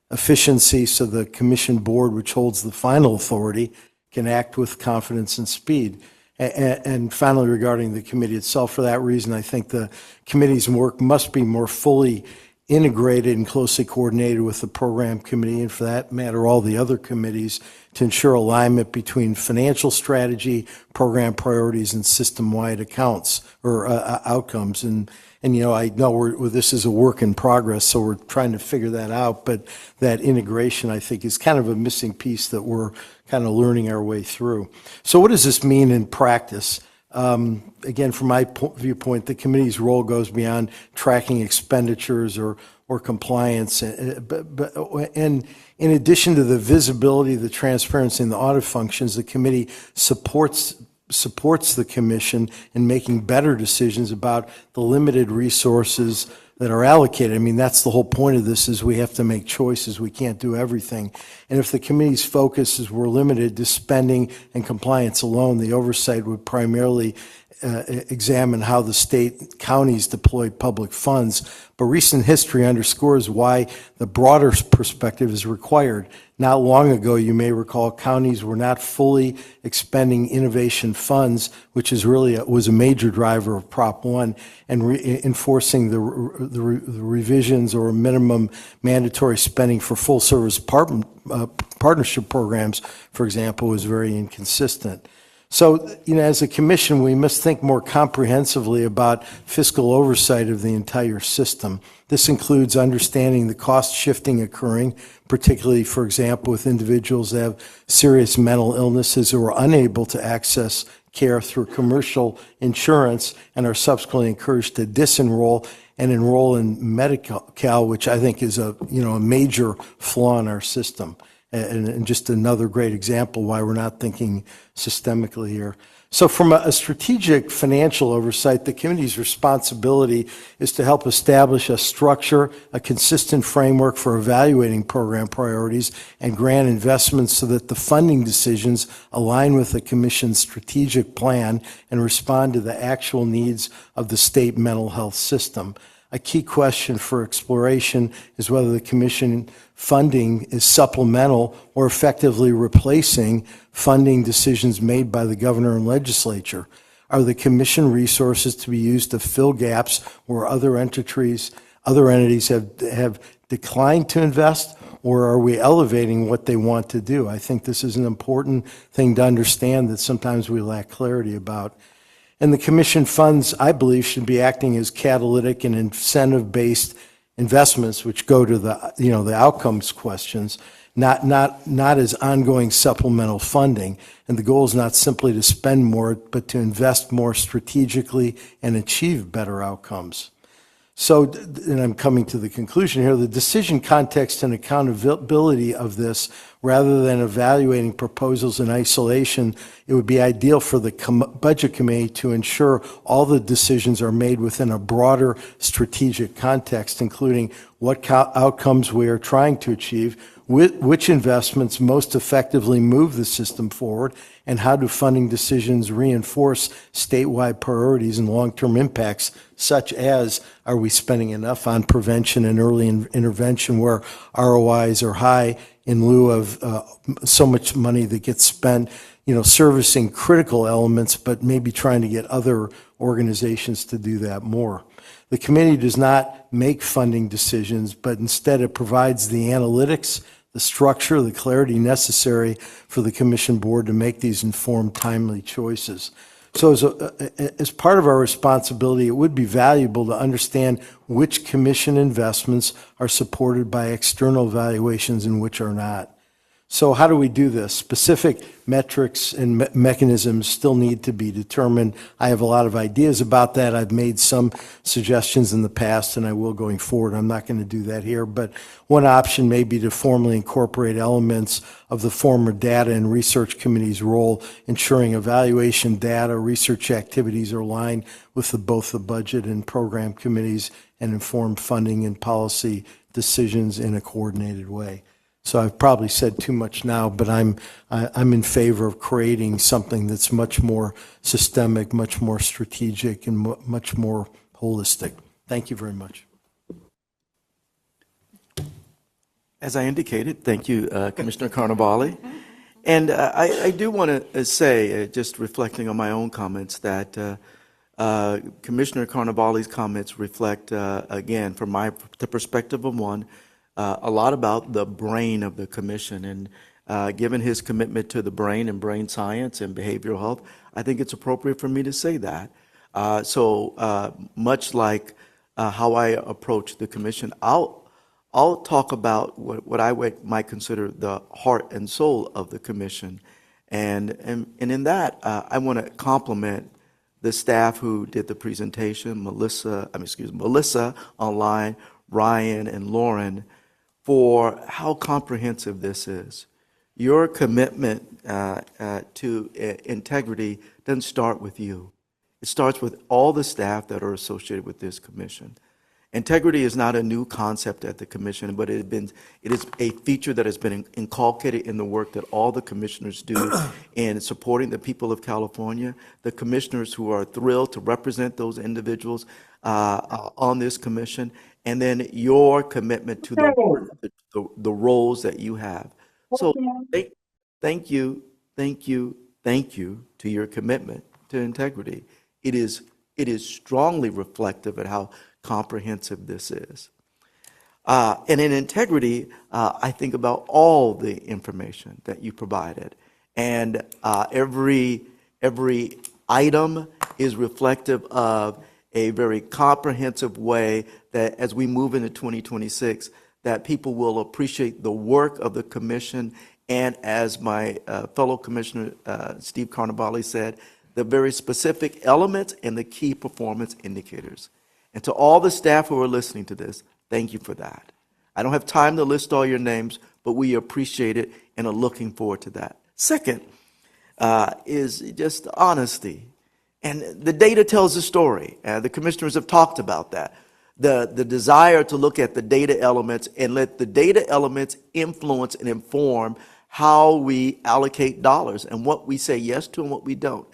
efficiency, so the Commission board, which holds the final authority, can act with confidence and speed. And finally, regarding the committee itself, for that reason, I think the committee's work must be more fully integrated and closely coordinated with the program committee, and for that matter, all the other committees, to ensure alignment between financial strategy, program priorities, and system-wide accounts or outcomes. And you know, I know this is a work in progress, so we're trying to figure that out. But that integration, I think, is kind of a missing piece that we're kind of learning our way through. So what does this mean in practice? Again, from my viewpoint, the committee's role goes beyond tracking expenditures or compliance. And in addition to the visibility, the transparency, and the audit functions, the committee supports the commission in making better decisions about the limited resources that are allocated. I mean, that's the whole point of this, is we have to make choices. We can't do everything. And if the committee's focuses were limited to spending and compliance alone, the oversight would primarily examine how the state counties deploy public funds. But recent history underscores why the broader perspective is required. Not long ago, you may recall, counties were not fully expending innovation funds, which is really was a major driver of Prop 1, and enforcing the revisions or minimum mandatory spending for full-service partnership programs, for example, was very inconsistent. So, you know, as a commission, we must think more comprehensively about fiscal oversight of the entire system. This includes understanding the cost shifting occurring, particularly, for example, with individuals that have serious mental illnesses who are unable to access care through commercial insurance and are subsequently encouraged to disenroll and enroll in Medi-Cal, which I think is a major flaw in our system. And just another great example why we're not thinking systemically here. So from a strategic financial oversight, the committee's responsibility is to help establish a structure, a consistent framework for evaluating program priorities and grant investments so that the funding decisions align with the commission's strategic plan and respond to the actual needs of the state mental health system. A key question for exploration is whether the commission funding is supplemental or effectively replacing funding decisions made by the governor and legislature. Are the commission resources to be used to fill gaps where other entities have declined to invest, or are we elevating what they want to do? I think this is an important thing to understand that sometimes we lack clarity about. And the commission funds, I believe, should be acting as catalytic and incentive-based investments, which go to the outcomes questions, not as ongoing supplemental funding. And the goal is not simply to spend more, but to invest more strategically and achieve better outcomes. So, and I'm coming to the conclusion here, the decision context and accountability of this, rather than evaluating proposals in isolation, it would be ideal for the Budget Committee to ensure all the decisions are made within a broader strategic context, including what outcomes we are trying to achieve, which investments most effectively move the system forward, and how do funding decisions reinforce statewide priorities and long-term impacts, such as, are we spending enough on prevention and early intervention where ROIs are high in lieu of so much money that gets spent, servicing critical elements, but maybe trying to get other organizations to do that more. The committee does not make funding decisions, but instead it provides the analytics, the structure, the clarity necessary for the commission board to make these informed, timely choices. So as part of our responsibility, it would be valuable to understand which commission investments are supported by external evaluations and which are not. So how do we do this? Specific metrics and mechanisms still need to be determined. I have a lot of ideas about that. I've made some suggestions in the past, and I will going forward. I'm not going to do that here, but one option may be to formally incorporate elements of the former data and research committee's role, ensuring evaluation data, research activities are aligned with both the budget and program committees and inform funding and policy decisions in a coordinated way. So I've probably said too much now, but I'm in favor of creating something that's much more systemic, much more strategic, and much more holistic. Thank you very much. As I indicated, thank you, Commissioner Carnevale. And I do want to say, just reflecting on my own comments, that Commissioner Carnevale's comments reflect, again, from the perspective of one, a lot about the brain of the commission. And given his commitment to the brain and brain science and behavioral health, I think it's appropriate for me to say that. So much like how I approach the commission, I'll talk about what I might consider the heart and soul of the commission. And in that, I want to compliment the staff who did the presentation, Melissa online, Ryan and Lauren, for how comprehensive this is. Your commitment to integrity doesn't start with you. It starts with all the staff that are associated with this commission. Integrity is not a new concept at the commission, but it is a feature that has been inculcated in the work that all the commissioners do in supporting the people of California. The commissioners who are thrilled to represent those individuals on this commission, and then your commitment to the roles that you have. So thank you to your commitment to integrity. It is strongly reflective of how comprehensive this is. And in integrity, I think about all the information that you provided. And every item is reflective of a very comprehensive way that as we move into 2026, that people will appreciate the work of the commission. And as my fellow commissioner, Steve Carnevale, said, the very specific elements and the key performance indicators. And to all the staff who are listening to this, thank you for that. I don't have time to list all your names, but we appreciate it and are looking forward to that. Second is just honesty. And the data tells the story. The commissioners have talked about that. The desire to look at the data elements and let the data elements influence and inform how we allocate dollars and what we say yes to and what we don't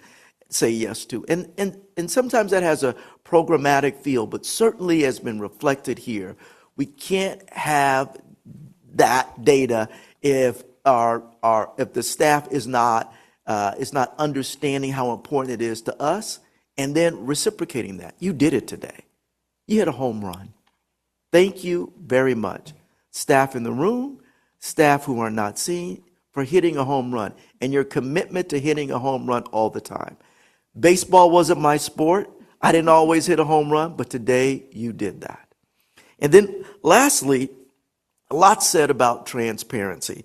say yes to. And sometimes that has a programmatic feel, but certainly has been reflected here. We can't have that data if if the staff is not understanding how important it is to us and then reciprocating that. You did it today. You hit a home run. Thank you very much. Staff in the room, staff who are not seen, for hitting a home run and your commitment to hitting a home run all the time. Baseball wasn't my sport. I didn't always hit a home run, but today you did that. And then lastly, a lot said about transparency.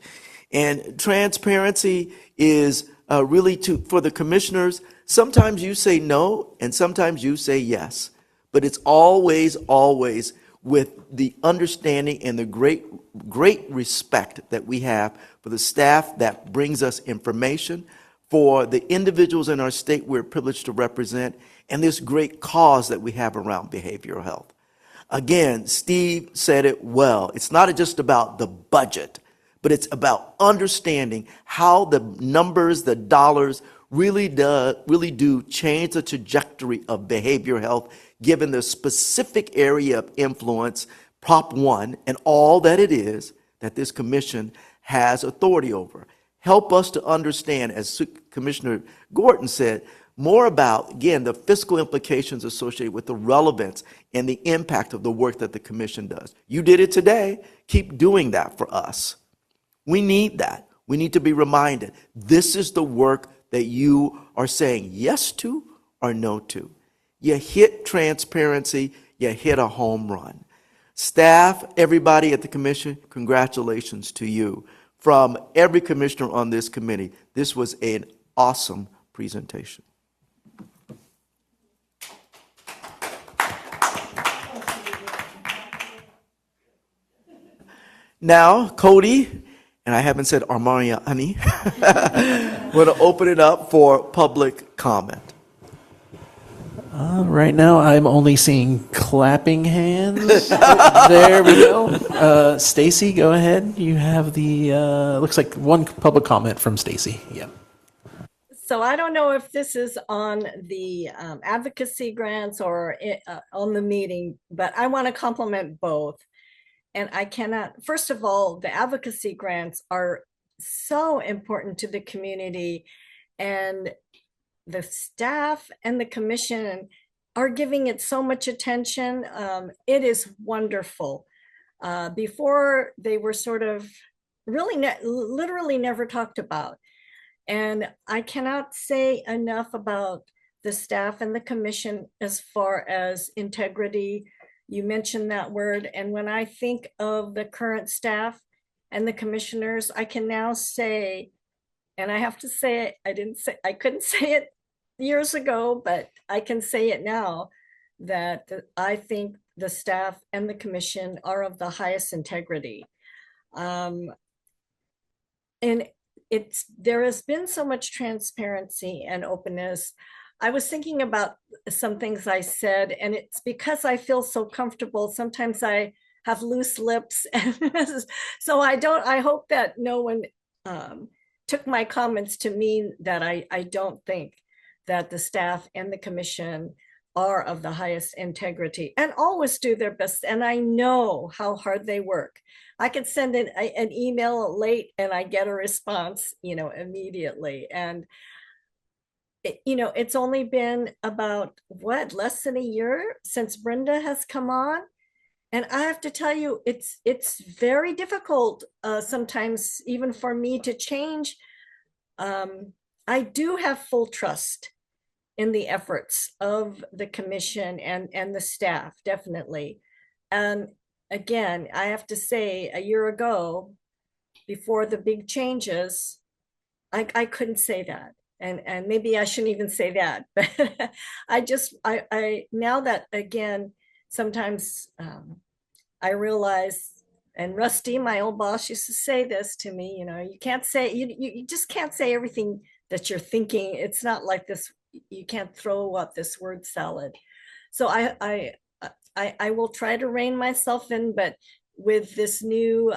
And transparency is really for the commissioners, sometimes you say no and sometimes you say yes. But it's always with the understanding and the great respect that we have for the staff that brings us information, for the individuals in our state we're privileged to represent, and this great cause that we have around behavioral health. Again, Steve said it well. It's not just about the budget, but it's about understanding how the numbers, the dollars really do change the trajectory of behavioral health, given the specific area of influence, Prop 1, and all that it is that this commission has authority over. Help us to understand, as Commissioner Gordon said, more about, again, the fiscal implications associated with the relevance and the impact of the work that the commission does. You did it today. Keep doing that for us. We need that. We need to be reminded. This is the work that you are saying yes to or no to. You hit transparency, you hit a home run. Staff, everybody at the commission, congratulations to you. From every commissioner on this committee, this was an awesome presentation. Now, Cody, and I haven't said Armani, we're going to open it up for public comment. Right now, I'm only seeing clapping hands. There we go. Stacy, go ahead. You have the, looks like one public comment from Stacy. Yeah. So I don't know if this is on the advocacy grants or on the meeting, but I want to compliment both. And I cannot, first of all, the advocacy grants are so important to the community, and the staff and the commission are giving it so much attention. It is wonderful. Before, they were sort of really literally never talked about. And I cannot say enough about the staff and the commission as far as integrity. You mentioned that word. And when I think of the current staff and the commissioners, I can now say, and I have to say it, I couldn't say it years ago, but I can say it now, that I think the staff and the commission are of the highest integrity. And there has been so much transparency and openness. I was thinking about some things I said, and it's because I feel so comfortable. Sometimes I have loose lips, and so I hope that no one took my comments to mean that I don't think that the staff and the commission are of the highest integrity and always do their best. And I know how hard they work. I could send an email late and I get a response, immediately. And it's only been about less than a year since Brenda has come on. And I have to tell you, it's very difficult sometimes even for me to change. I do have full trust in the efforts of the commission and the staff, definitely. And again, I have to say, a year ago, before the big changes, I couldn't say that. And maybe I shouldn't even say that, but I now that, again, sometimes I realize, and Rusty, my old boss, used to say this to me, you can't say, you just can't say everything that you're thinking. It's not like this, you can't throw up this word salad. So I will try to rein myself in, but with this new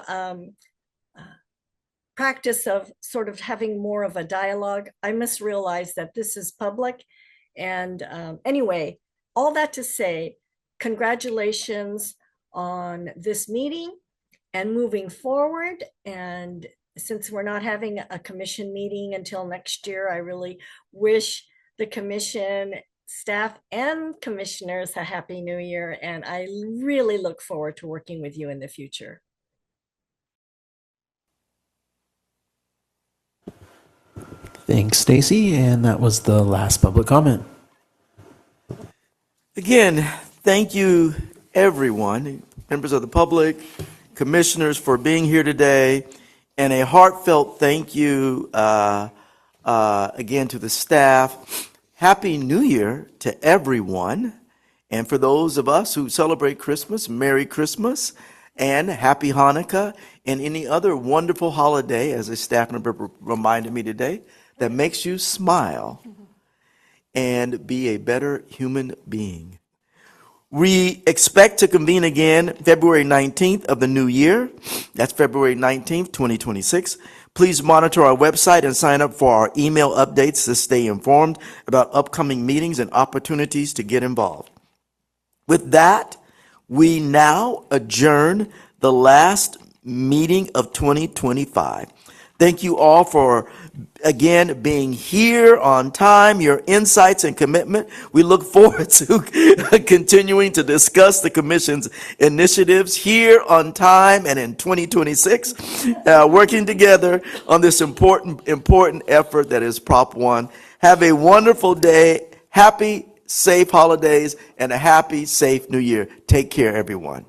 practice of sort of having more of a dialogue, I must realize that this is public. And anyway, all that to say, congratulations on this meeting and moving forward. And since we're not having a commission meeting until next year, I really wish the commission, staff, and commissioners a happy new year. And I really look forward to working with you in the future. Thanks, Stacy. And that was the last public comment. Again, thank you, everyone, members of the public, commissioners, for being here today, and a heartfelt thank you again to the staff. Happy New Year to everyone, and for those of us who celebrate Christmas, Merry Christmas, and Happy Hanukkah, and any other wonderful holiday, as a staff member reminded me today, that makes you smile and be a better human being. We expect to convene again February 19th of the new year. That's February 19th, 2026. Please monitor our website and sign up for our email updates to stay informed about upcoming meetings and opportunities to get involved. With that, we now adjourn the last meeting of 2025. Thank you all for, again, being here on time, your insights and commitment. We look forward to continuing to discuss the Commission's initiatives here on time and in 2026, working together on this important effort that is Prop 1. Have a wonderful day, happy, safe holidays, and a happy, safe new year. Take care, everyone.